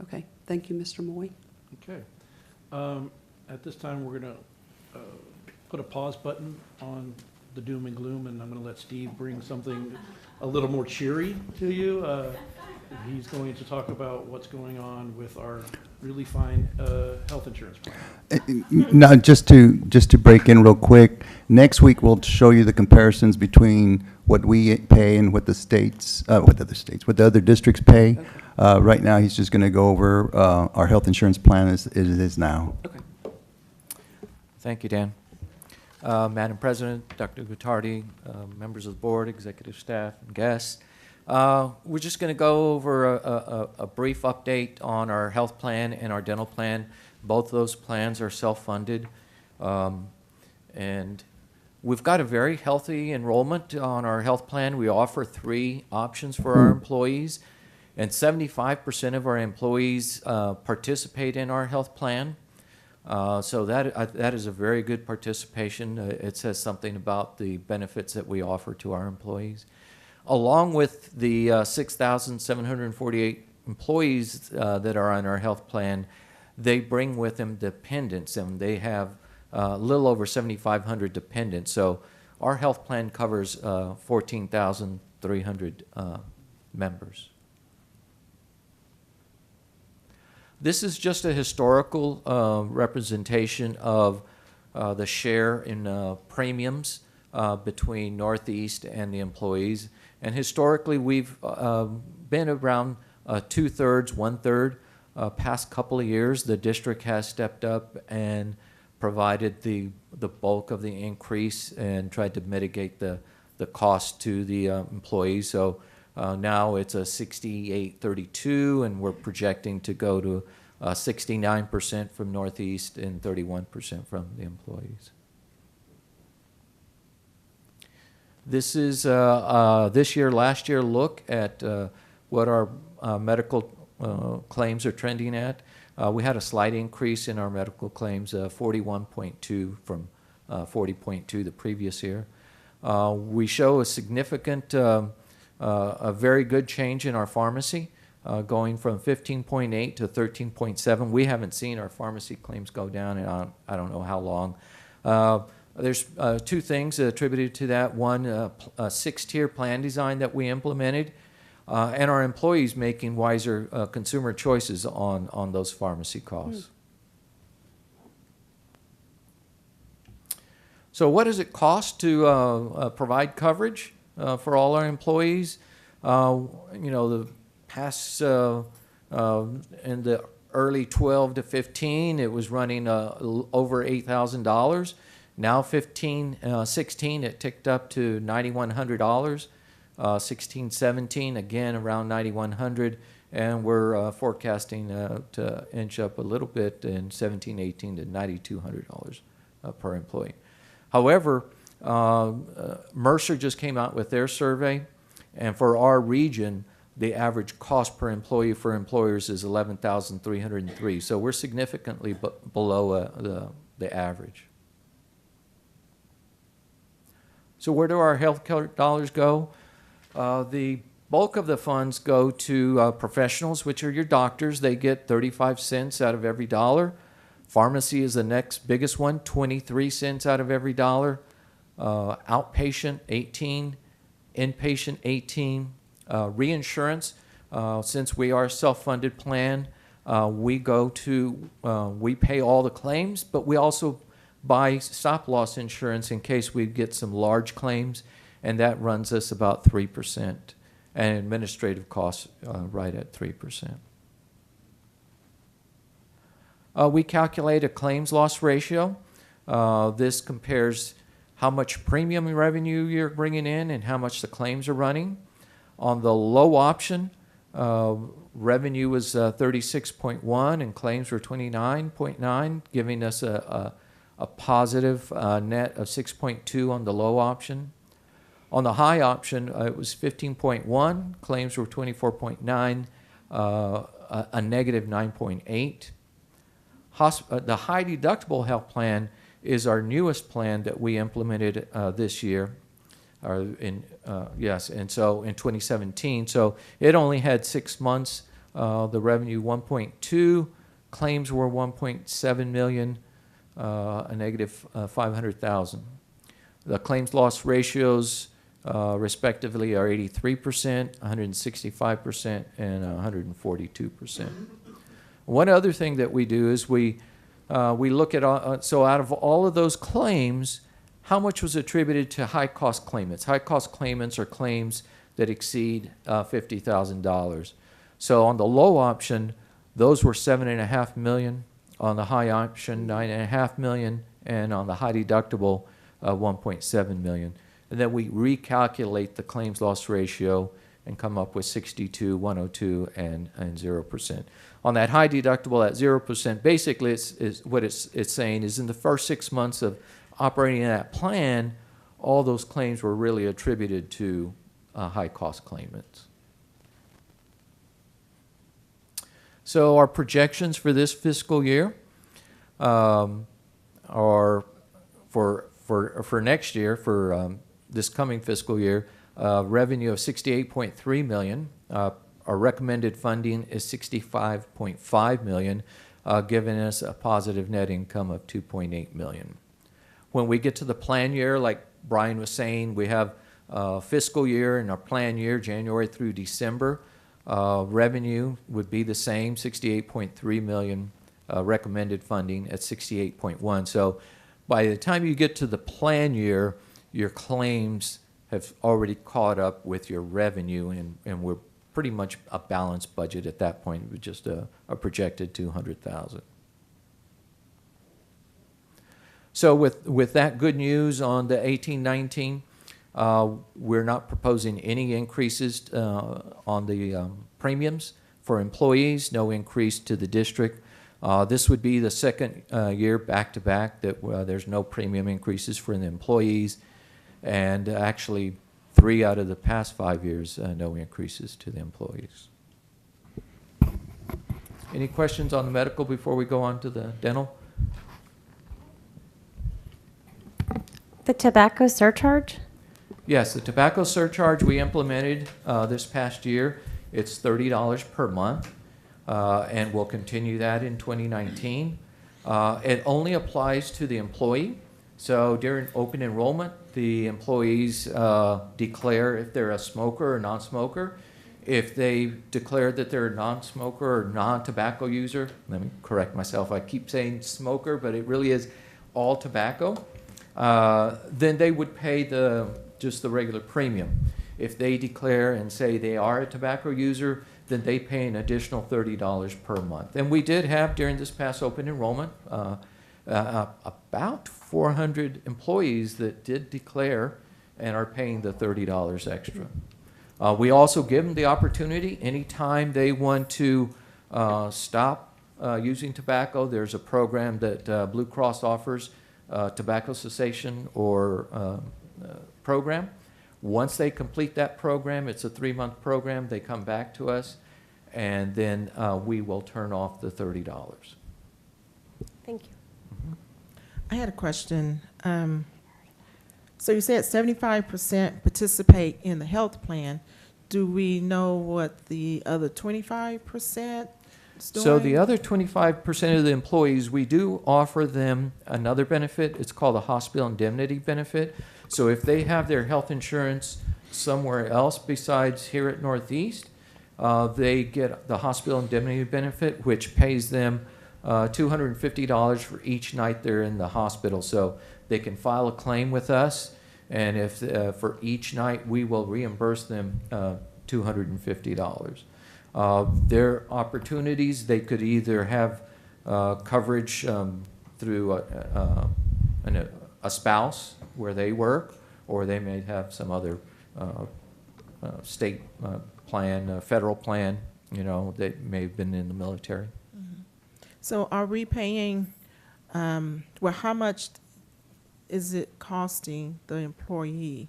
Okay, thank you, Mr. Moy. Okay. At this time, we're going to put a pause button on the doom and gloom, and I'm going to let Steve bring something a little more cheery to you. He's going to talk about what's going on with our really fine health insurance plan. Now, just to break in real quick, next week we'll show you the comparisons between what we pay and what the other districts pay. Okay. Right now, he's just going to go over our health insurance plan as it is now. Okay. Thank you, Dan. Madam President, Dr. Gottardy, members of the board, executive staff, and guests. We're just going to go over a brief update on our health plan and our dental plan. Both of those plans are self-funded. And we've got a very healthy enrollment on our health plan. We offer 3 options for our employees, and 75% of our employees participate in our health plan. So that is a very good participation. It says something about the benefits that we offer to our employees. Along with the 6,748 employees that are on our health plan, they bring with them dependents, and they have a little over 7,500 dependents. So our health plan covers 14,300 members. This is just a historical representation of the share in premiums between Northeast and the employees. And historically, we've been around 2/3, 1/3. Past couple of years, the district has stepped up and provided the bulk of the increase and tried to mitigate the cost to the employees. So now it's a 68-32, and we're projecting to go to 69% from Northeast and 31% from the employees. This is this year, last year look at what our medical claims are trending at. We had a slight increase in our medical claims, 41.2 from 40.2 the previous year. We show a significant, a very good change in our pharmacy, going from 15.8 to 13.7. We haven't seen our pharmacy claims go down in I don't know how long. There's 2 things attributed to that. One, a 6-tier plan design that we implemented, and our employees making wiser consumer choices on those pharmacy costs. So what does it cost to provide coverage for all our employees? You know, the past, in the early 12 to 15, it was running over $8,000. Now 16, it ticked up to $9,100. 16, 17, again around $9,100. And we're forecasting to inch up a little bit in 17, 18 to $9,200 per employee. However, Mercer just came out with their survey, and for our region, the average cost per employee for employers is $11,303. So we're significantly below the average. So where do our health care dollars go? The bulk of the funds go to professionals, which are your doctors. They get 35 cents out of every dollar. Pharmacy is the next biggest one, 23 cents out of every dollar. Outpatient, 18. Inpatient, 18. Reinsurance, since we are a self-funded plan, we pay all the claims, but we also buy stop-loss insurance in case we get some large claims, and that runs us about 3%, and administrative costs right at 3%. We calculate a claims loss ratio. This compares how much premium revenue you're bringing in and how much the claims are running. On the low option, revenue was 36.1 and claims were 29.9, giving us a positive net of 6.2 on the low option. On the high option, it was 15.1, claims were 24.9, a negative 9.8. The high deductible health plan is our newest plan that we implemented this year. And so in 2017. So it only had 6 months. The revenue 1.2, claims were 1.7 million, a negative 500,000. The claims loss ratios respectively are 83%, 165%, and 142%. One other thing that we do is we look at, so out of all of those claims, how much was attributed to high-cost claimants? High-cost claimants are claims that exceed $50,000. So on the low option, those were $7.5 million. On the high option, $9.5 million. And on the high deductible, $1.7 million. And then we recalculate the claims loss ratio and come up with 62, 102, and 0%. On that high deductible at 0%, basically it's saying is in the first 6 months of operating that plan, all those claims were really attributed to high-cost claimants. So our projections for this fiscal year are for next year, for this coming fiscal year, revenue of $68.3 million. Our recommended funding is $65.5 million, giving us a positive net income of $2.8 million. When we get to the plan year, like Brian was saying, we have fiscal year and our plan year, January through December. Revenue would be the same, $68.3 million, recommended funding at $68.1. So by the time you get to the plan year, your claims have already caught up with your revenue, and we're pretty much a balanced budget at that point, with just a projected $200,000. So with that good news on the 18-19, we're not proposing any increases on the premiums for employees, no increase to the district. This would be the second year back-to-back that there's no premium increases for the employees, and actually 3 out of the past 5 years, no increases to the employees. Any questions on the medical before we go on to the dental? The tobacco surcharge? Yes, the tobacco surcharge we implemented this past year. It's $30 per month, and we'll continue that in 2019. It only applies to the employee. So during open enrollment, the employees declare if they're a smoker or non-smoker. If they declare that they're a non-smoker or non-tobacco user, let me correct myself, I keep saying smoker, but it really is all tobacco, then they would pay just the regular premium. If they declare and say they are a tobacco user, then they pay an additional $30 per month. And we did have, during this past open enrollment, about 400 employees that did declare and are paying the $30 extra. We also give them the opportunity, anytime they want to stop using tobacco, there's a program that Blue Cross offers, tobacco cessation or program. Once they complete that program, it's a 3-month program, they come back to us, and then we will turn off the $30. Thank you. I had a question. So you said 75% participate in the health plan. Do we know what the other 25% is doing? So the other 25% of the employees, we do offer them another benefit. It's called a hospital indemnity benefit. So if they have their health insurance somewhere else besides here at Northeast, they get the hospital indemnity benefit, which pays them $250 for each night they're in the hospital. So they can file a claim with us, and if for each night we will reimburse them $250. Their opportunities, they could either have coverage through a spouse where they work, or they may have some other state plan, federal plan, you know, that may have been in the military. So are we paying, well, how much is it costing the employee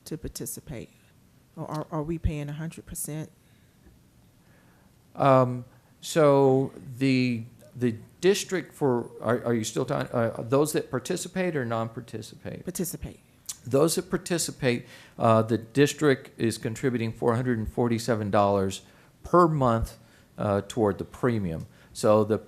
to participate? Or are we paying 100%? So the district for, are you still talking, those that participate or non-participate? Participate. Those that participate, the district is contributing $447 per month toward the premium. So the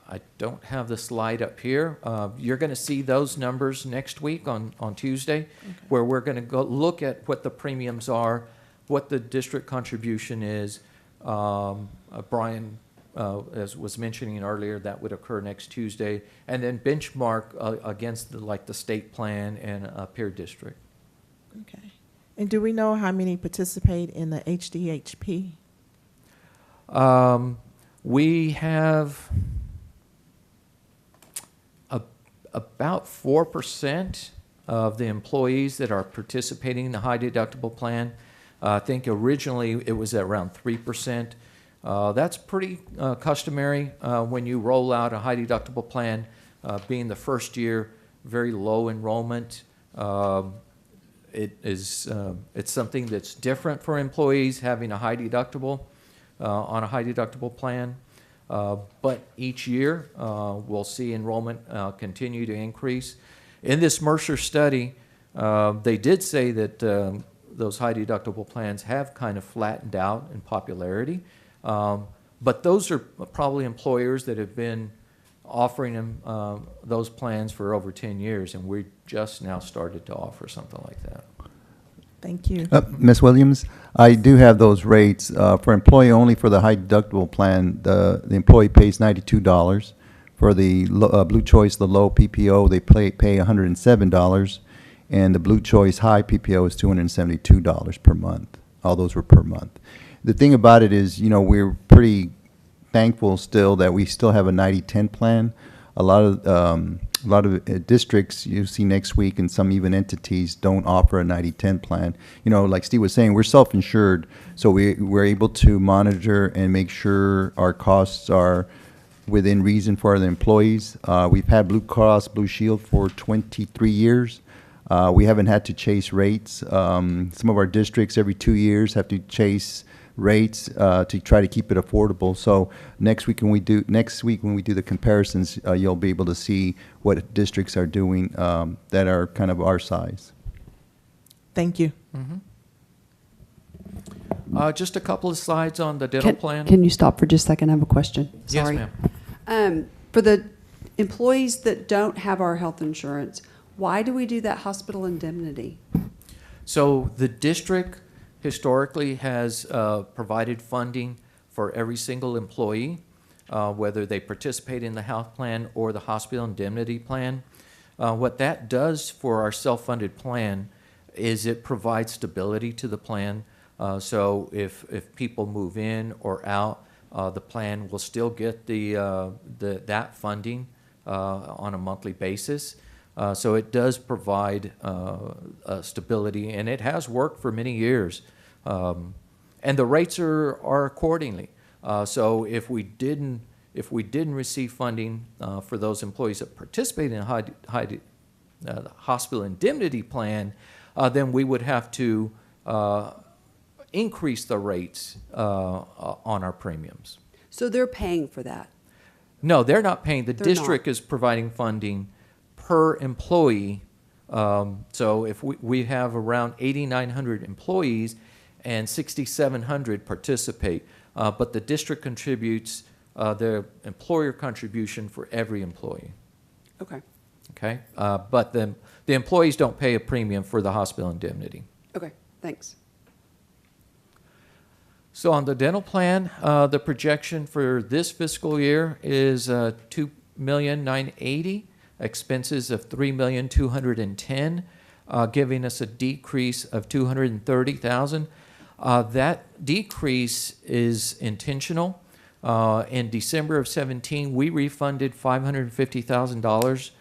I don't have the slide up here. You're going to see those numbers next week on Tuesday, where we're going to go look at what the premiums are, what the district contribution is. Brian, as was mentioning earlier, that would occur next Tuesday, and then benchmark against the state plan and peer district. Okay. And do we know how many participate in the HDHP? We have about 4% of the employees that are participating in the high deductible plan. I think originally it was at around 3%. That's pretty customary when you roll out a high deductible plan, being the first year, very low enrollment. It's something that's different for employees having a high deductible on a high deductible plan. But each year, we'll see enrollment continue to increase. In this Mercer study, they did say that those high deductible plans have kind of flattened out in popularity. But those are probably employers that have been offering them those plans for over 10 years, and we just now started to offer something like that. Thank you. Ms. Williams, I do have those rates. For employee only for the high deductible plan, the employee pays $92. For the Blue Choice, the low PPO, they pay $107. And the Blue Choice high PPO is $272 per month. All those were per month. The thing about it is, you know, we're pretty thankful still that we still have a 90-10 plan. A lot of districts you see next week, and some even entities don't offer a 90-10 plan. You know, like Steve was saying, we're self-insured, so we're able to monitor and make sure our costs are within reason for the employees. We've had Blue Cross Blue Shield for 23 years. We haven't had to chase rates. Some of our districts every 2 years have to chase rates to try to keep it affordable. So next week when we do the comparisons, you'll be able to see what districts are doing that are kind of our size. Thank you. Just a couple of slides on the dental plan. Can you stop for just a second? I have a question. Sorry. Yes, ma'am. For the employees that don't have our health insurance, why do we do that hospital indemnity? So the district historically has provided funding for every single employee, whether they participate in the health plan or the hospital indemnity plan. What that does for our self-funded plan is it provides stability to the plan. So if people move in or out, the plan will still get that funding on a monthly basis. So it does provide stability, and it has worked for many years. And the rates are accordingly. So if we didn't receive funding for those employees that participate in the hospital indemnity plan, then we would have to increase the rates on our premiums. So they're paying for that? No, they're not paying. The They're district not. is providing funding per employee. So if we have around 8,900 employees and 6,700 participate, but the district contributes their employer contribution for every employee. Okay, Okay, but the employees don't pay a premium for the hospital indemnity. okay, thanks. So on the dental plan, the projection for this fiscal year is $2,980,000, expenses of $3,210,000, giving us a decrease of $230,000. That decrease is intentional. In December of 17, we refunded $550,000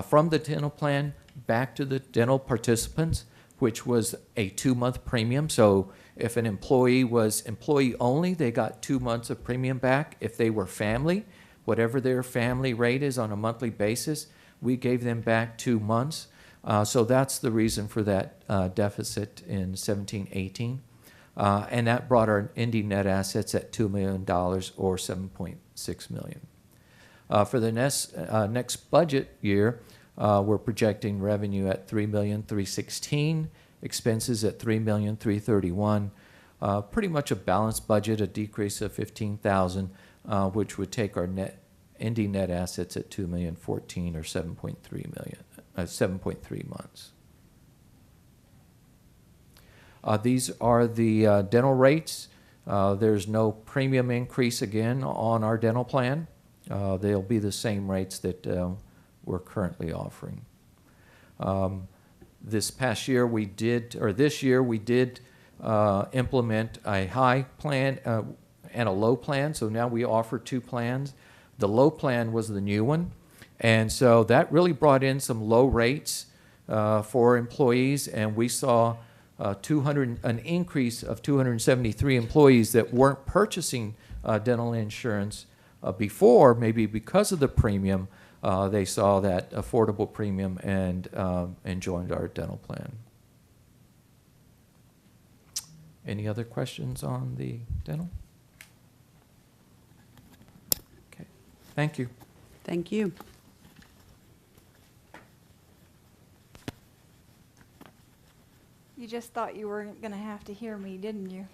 from the dental plan back to the dental participants, which was a 2-month premium. So if an employee was employee only, they got 2 months of premium back. If they were family, whatever their family rate is on a monthly basis, we gave them back 2 months. So that's the reason for that deficit in 17-18. And that brought our ending net assets at $2 million or $7.6 million. For the next budget year, we're projecting revenue at $3,316,000, expenses at $3,331,000. Pretty much a balanced budget, a decrease of $15,000, which would take our ending net assets at $2,014,000 or 7.3 months. These are the dental rates. There's no premium increase again on our dental plan. They'll be the same rates that we're currently offering. This year we did implement a high plan and a low plan. So now we offer 2 plans. The low plan was the new one. And so that really brought in some low rates for employees, and we saw an increase of 273 employees that weren't purchasing dental insurance before, maybe because of the premium. They saw that affordable premium and joined our dental plan. Any other questions on the dental? Okay, thank you. Thank you. You just thought you weren't going to have to hear me, didn't you?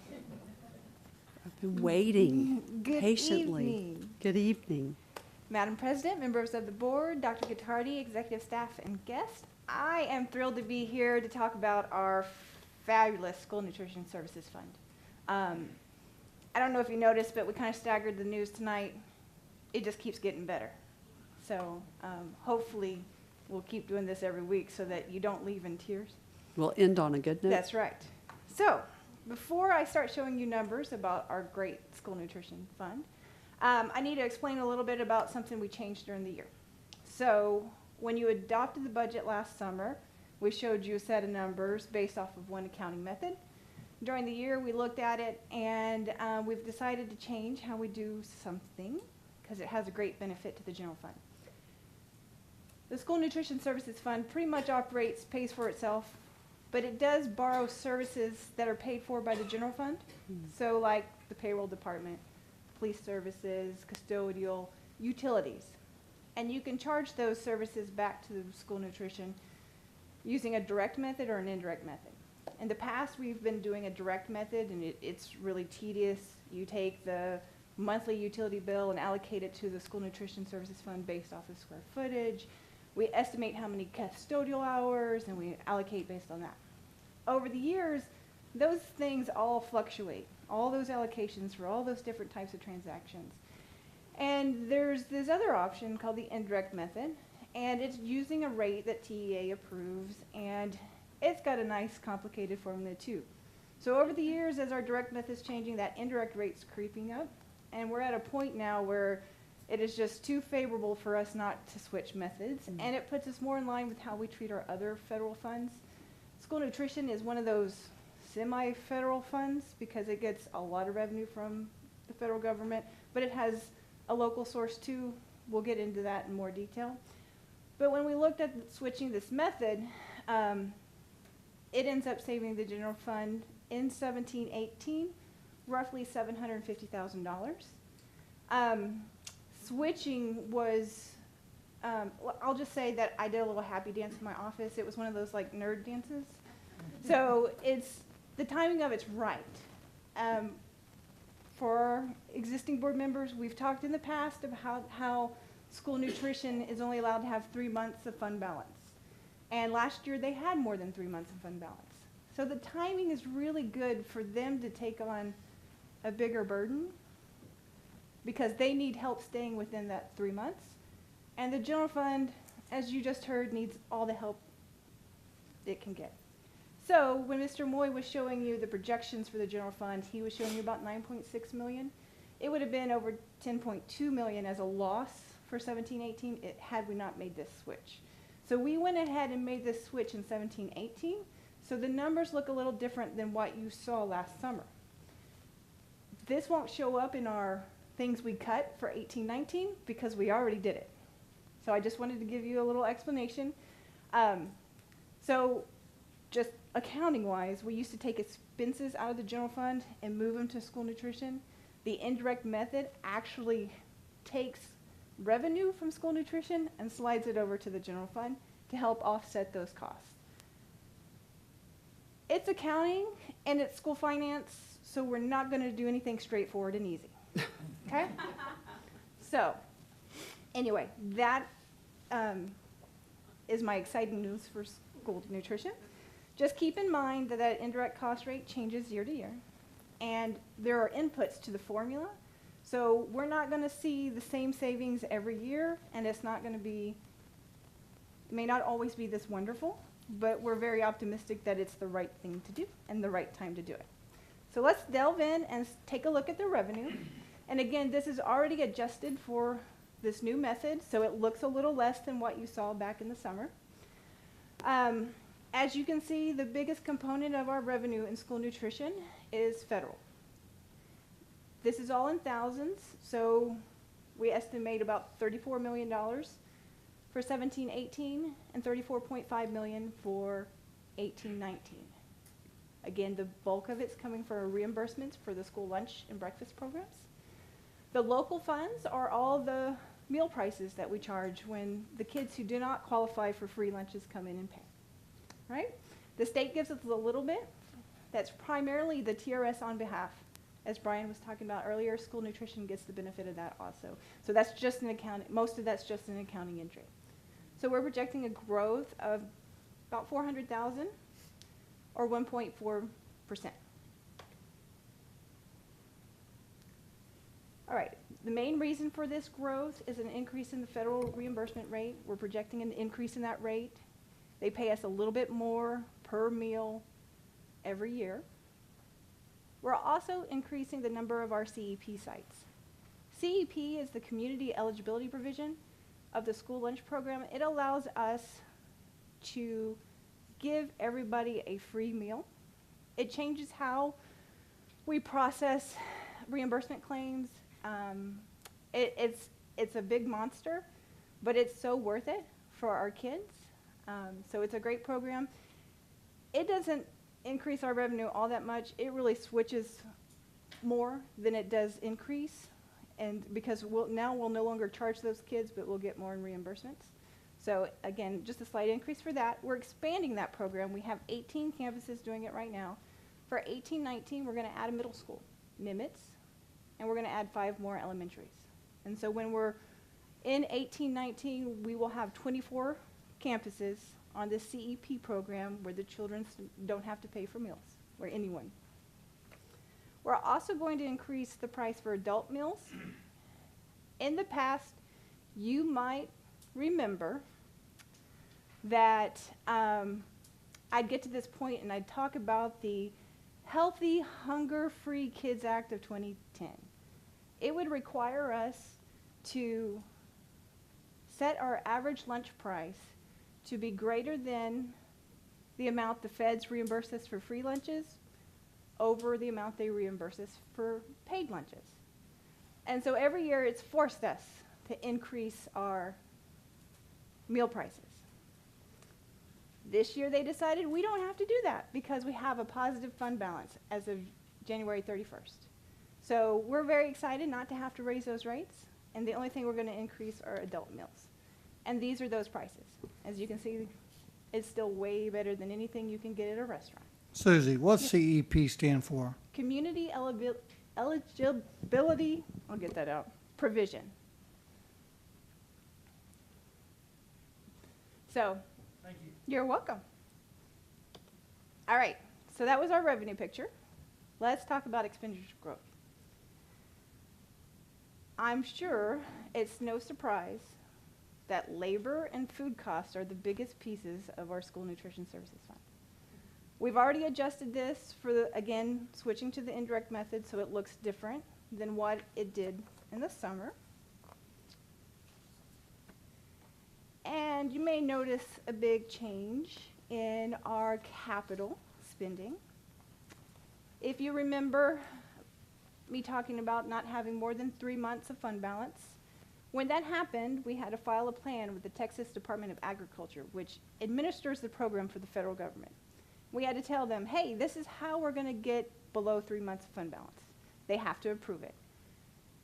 I've been waiting Good patiently. evening. Good evening. Madam President, members of the board, Dr. Gottardy, executive staff, and guests, I am thrilled to be here to talk about our fabulous School Nutrition Services Fund. I don't know if you noticed, but we kind of staggered the news tonight. It just keeps getting better. So hopefully we'll keep doing this every week so that you don't leave in tears. We'll end on a good note. That's right. So before I start showing you numbers about our great School Nutrition Fund, I need to explain a little bit about something we changed during the year. So when you adopted the budget last summer, we showed you a set of numbers based off of one accounting method. During the year, we looked at it, and we've decided to change how we do something because it has a great benefit to the general fund. The School Nutrition Services Fund pretty much pays for itself, but it does borrow services that are paid for by the general fund. So like the payroll department, police services, custodial, utilities. And you can charge those services back to the school nutrition using a direct method or an indirect method. In the past, we've been doing a direct method, and it's really tedious. You take the monthly utility bill and allocate it to the School Nutrition Services Fund based off of square footage. We estimate how many custodial hours, and we allocate based on that. Over the years, those things all fluctuate, all those allocations for all those different types of transactions. And there's this other option called the indirect method, and it's using a rate that TEA approves, and it's got a nice complicated formula too. So over the years, as our direct method's changing, that indirect rate's creeping up. And we're at a point now where it is just too favorable for us not to switch methods. And it puts us more in line with how we treat our other federal funds. School nutrition is one of those semi-federal funds because it gets a lot of revenue from the federal government, but it has a local source too. We'll get into that in more detail. But when we looked at switching this method, it ends up saving the general fund in 17-18 roughly $750,000. Switching was, I'll just say that I did a little happy dance in my office. It was one of those like nerd dances. So the timing of it's right. For our existing board members, we've talked in the past about how school nutrition is only allowed to have 3 months of fund balance. And last year they had more than 3 months of fund balance. So the timing is really good for them to take on a bigger burden because they need help staying within that 3 months. And the general fund, as you just heard, needs all the help it can get. So when Mr. Moy was showing you the projections for the general fund, he was showing you about 9.6 million. It would have been over 10.2 million as a loss for 17-18 had we not made this switch. So we went ahead and made this switch in 17-18. So the numbers look a little different than what you saw last summer. This won't show up in our things we cut for 18-19 because we already did it. So I just wanted to give you a little explanation. So just accounting-wise, we used to take expenses out of the general fund and move them to school nutrition. The indirect method actually takes revenue from school nutrition and slides it over to the general fund to help offset those costs. It's accounting and it's school finance, so we're not going to do anything straightforward and easy. Okay? So, anyway, that is my exciting news for school nutrition. Just keep in mind that that indirect cost rate changes year to year, and there are inputs to the formula. So we're not going to see the same savings every year, and it's not going to be, may not always be this wonderful, but we're very optimistic that it's the right thing to do and the right time to do it. So let's delve in and take a look at the revenue. And again, this is already adjusted for this new method, so it looks a little less than what you saw back in the summer. As you can see, the biggest component of our revenue in school nutrition is federal. This is all in thousands, so we estimate about $34 million for 17-18 and $34.5 million for 18-19. Again, the bulk of it's coming from reimbursements for the school lunch and breakfast programs. The local funds are all the meal prices that we charge when the kids who do not qualify for free lunches come in and pay. Right? The state gives us a little bit. That's primarily the TRS on behalf. As Brian was talking about earlier, school nutrition gets the benefit of that also. So that's just an accounting, most of that's just an accounting entry. So we're projecting a growth of about 400,000 or 1.4%. All right, the main reason for this growth is an increase in the federal reimbursement rate. We're projecting an increase in that rate. They pay us a little bit more per meal every year. We're also increasing the number of our CEP sites. CEP is the community eligibility provision of the school lunch program. It allows us to give everybody a free meal. It changes how we process reimbursement claims. It's a big monster, but it's so worth it for our kids. So it's a great program. It doesn't increase our revenue all that much. It really switches more than it does increase, and because now we'll no longer charge those kids, but we'll get more in reimbursements. So again, just a slight increase for that. We're expanding that program. We have 18 campuses doing it right now. For 18-19, we're going to add a middle school, Nimitz, and we're going to add 5 more elementaries. And so when we're in 18-19, we will have 24 campuses on the CEP program where the children don't have to pay for meals, or anyone. We're also going to increase the price for adult meals. In the past, you might remember that I'd get to this point and I'd talk about the Healthy, Hunger-Free Kids Act of 2010. It would require us to set our average lunch price to be greater than the amount the feds reimburse us for free lunches over the amount they reimburse us for paid lunches. And so every year it's forced us to increase our meal prices. This year they decided we don't have to do that because we have a positive fund balance as of January 31st. So we're very excited not to have to raise those rates, and the only thing we're going to increase are adult meals. And these are those prices. As you can see, it's still way better than anything you can get at a restaurant. Susie, what's CEP stand for? Community eligibility, I'll get that out, provision. So, thank you. You're welcome. All right, so that was our revenue picture. Let's talk about expenditure growth. I'm sure it's no surprise that labor and food costs are the biggest pieces of our school nutrition services fund. We've already adjusted this for, again, switching to the indirect method so it looks different than what it did in the summer. And you may notice a big change in our capital spending. If you remember me talking about not having more than 3 months of fund balance, when that happened, we had to file a plan with the Texas Department of Agriculture, which administers the program for the federal government. We had to tell them, hey, this is how we're going to get below 3 months of fund balance. They have to approve it.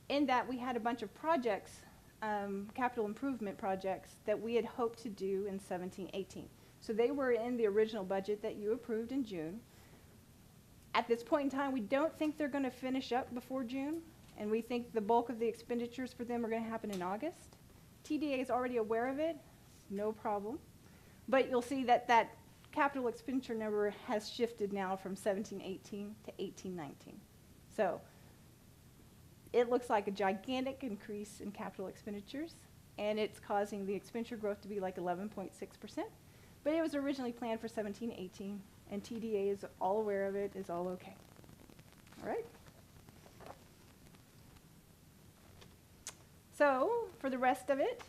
In that, we had a bunch of projects, capital improvement projects, that we had hoped to do in 17-18. So they were in the original budget that you approved in June. At this point in time, we don't think they're going to finish up before June, and we think the bulk of the expenditures for them are going to happen in August. TDA is already aware of it, no problem. But you'll see that that capital expenditure number has shifted now from 17-18 to 18-19. So it looks like a gigantic increase in capital expenditures, and it's causing the expenditure growth to be like 11.6%. But it was originally planned for 17-18, and TDA is all aware of it, is all okay. All right? So for the rest of it,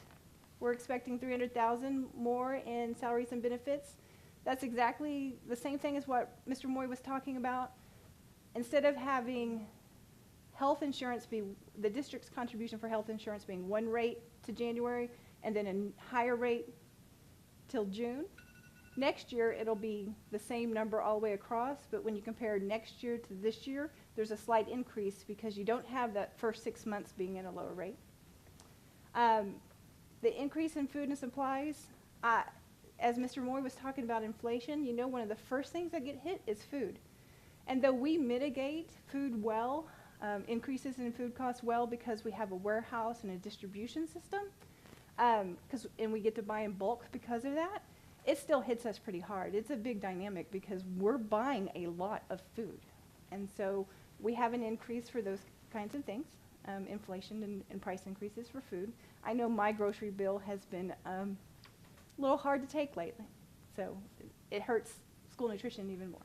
we're expecting $300,000 more in salaries and benefits. That's exactly the same thing as what Mr. Moy was talking about. Instead of having health insurance be, the district's contribution for health insurance being one rate to January and then a higher rate till June, next year it'll be the same number all the way across, but when you compare next year to this year, there's a slight increase because you don't have that first 6 months being at a lower rate. The increase in food and supplies, as Mr. Moy was talking about inflation, you know one of the first things that get hit is food. And though we mitigate food well, increases in food costs well because we have a warehouse and a distribution system, and we get to buy in bulk because of that, it still hits us pretty hard. It's a big dynamic because we're buying a lot of food. And so we have an increase for those kinds of things, inflation and price increases for food. I know my grocery bill has been a little hard to take lately, so it hurts school nutrition even more.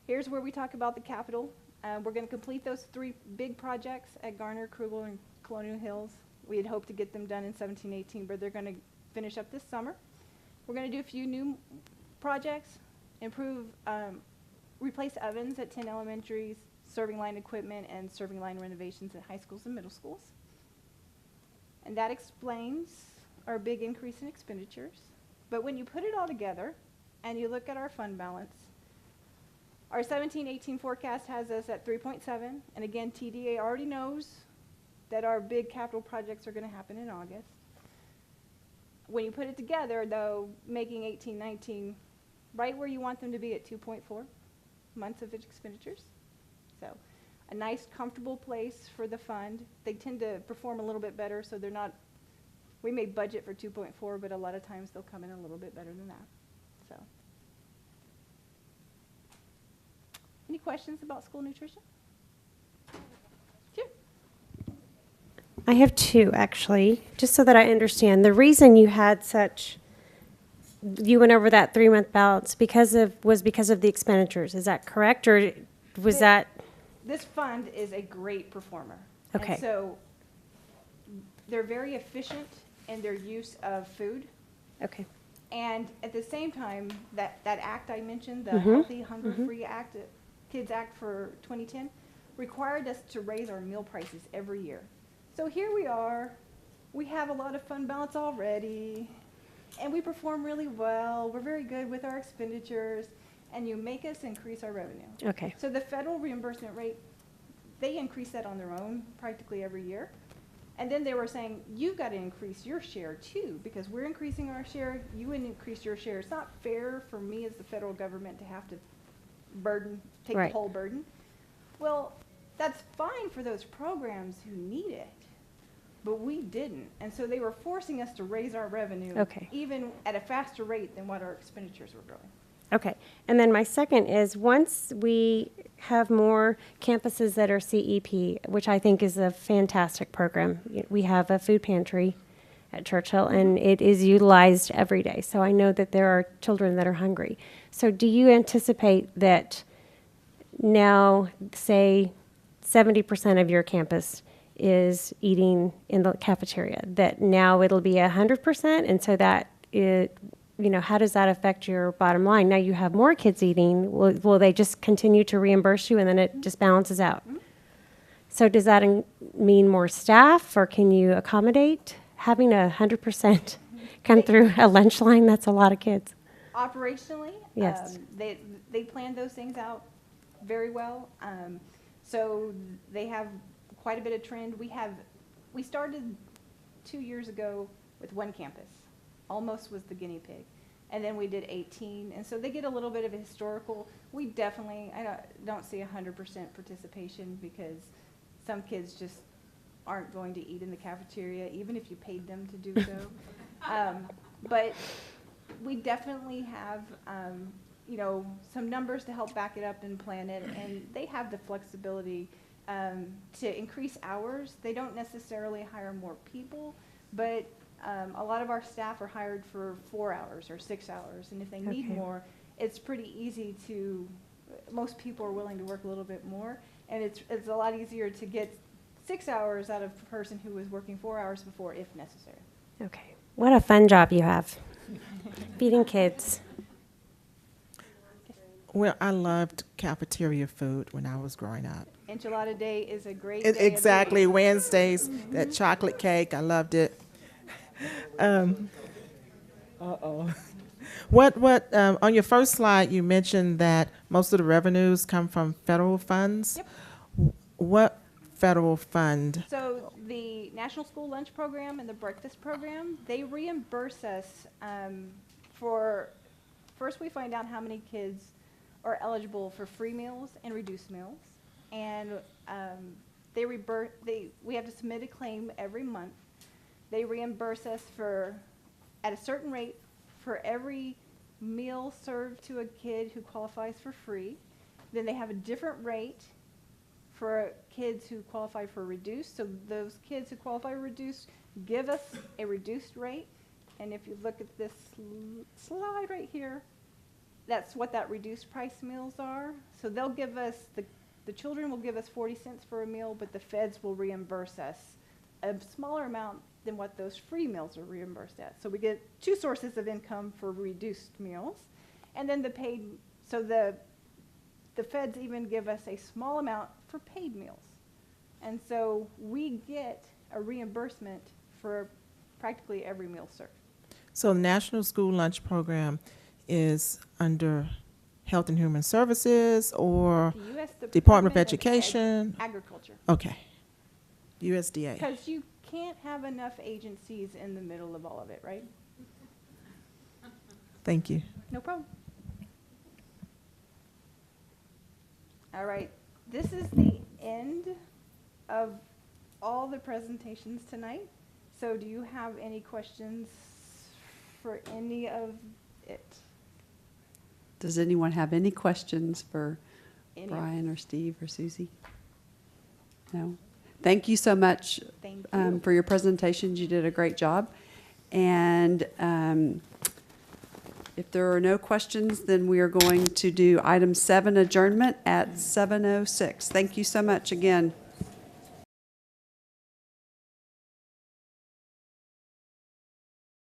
Here's where we talk about the capital. We're going to complete those 3 big projects at Garner, Krugel, and Colonial Hills. We had hoped to get them done in 17-18, but they're going to finish up this summer. We're going to do a few new projects, replace ovens at 10 elementaries, serving line equipment, and serving line renovations at high schools and middle schools. And that explains our big increase in expenditures. But when you put it all together and you look at our fund balance, our 17-18 forecast has us at 3.7, and again, TDA already knows that our big capital projects are going to happen in August. When you put it together, though, making 18-19 right where you want them to be at 2.4 months of expenditures. So a nice, comfortable place for the fund. They tend to perform a little bit better, so they're not, we may budget for 2.4, but a lot of times they'll come in a little bit better than that. So, any questions about school nutrition? Sure. I have 2, actually, just so that I understand. The reason you had such you went over that 3-month balance because of the expenditures. Is that correct, or was that? This fund is a great performer. Okay. And so they're very efficient in their use of food. Okay. And at the same time, that act I mentioned, the Mhm. Healthy Hunger-Free Act, Kids Act for 2010, required us to raise our meal prices every year. So here we are, we have a lot of fund balance already, and we perform really well. We're very good with our expenditures, and you make us increase our revenue. Okay. So the federal reimbursement rate, they increase that on their own practically every year. And then they were saying, you've got to increase your share too, because we're increasing our share, you would increase your share. It's not fair for me as the federal government to have to take the Right. whole burden. Well, that's fine for those programs who need it, but we didn't. And so they were forcing us to raise our revenue Okay. even at a faster rate than what our expenditures were growing. Okay. And then my second is, once we have more campuses that are CEP, which I think is a fantastic program. We have a food pantry at Churchill, and it is utilized every day. So I know that there are children that are hungry. So do you anticipate that now, say, 70% of your campus is eating in the cafeteria, that now it'll be 100%, and so that it, how does that affect your bottom line? Now you have more kids eating. Will they just continue to reimburse you, and then it just balances out? So does that mean more staff, or can you accommodate having 100% come through a lunch line? That's a lot of kids. Operationally, Yes. They planned those things out very well. So they have quite a bit of trend. We started 2 years ago with one campus. Almost was the guinea pig. And then we did 18. And so they get a little bit of a historical. We definitely, I don't see 100% participation, because some kids just aren't going to eat in the cafeteria, even if you paid them to do so. But we definitely have, some numbers to help back it up and plan it. And they have the flexibility to increase hours. They don't necessarily hire more people, but a lot of our staff are hired for 4 hours or 6 hours, and if they need Okay. more, it's pretty easy to, most people are willing to work a little bit more, and it's a lot easier to get 6 hours out of a person who was working 4 hours before, if necessary. Okay. What a fun job you have. Feeding kids. Well, I loved cafeteria food when I was growing up. Enchilada Day is a great day of the Exactly, week. Wednesdays, that chocolate cake, I loved it. What, on your first slide, you mentioned that most of the revenues come from federal funds. Yep. What federal fund? So the National School Lunch Program and the Breakfast Program, they reimburse us for, first we find out how many kids are eligible for free meals and reduced meals. And we have to submit a claim every month. They reimburse us at a certain rate for every meal served to a kid who qualifies for free. Then they have a different rate for kids who qualify for reduced. So those kids who qualify for reduced give us a reduced rate. And if you look at this slide right here, that's what that reduced price meals are. So they'll give us, the children will give us 40 cents for a meal, but the feds will reimburse us a smaller amount than what those free meals are reimbursed at. So we get two sources of income for reduced meals. And then the paid, so the feds even give us a small amount for paid meals. And so we get a reimbursement for practically every meal served. So National School Lunch Program is under Health and Human Services or The U.S. Department of Education? Agriculture. Okay. USDA. Because you can't have enough agencies in the middle of all of it, right? Thank you. No problem. All right, this is the end of all the presentations tonight. So do you have any questions for any of it? Does anyone have any questions for Any of Brian or Steve or Susie? No? Thank you so much Thank you. for your presentations. You did a great job. And If there are no questions, then we are going to do item 7, adjournment, at 7:06. Thank you so much again.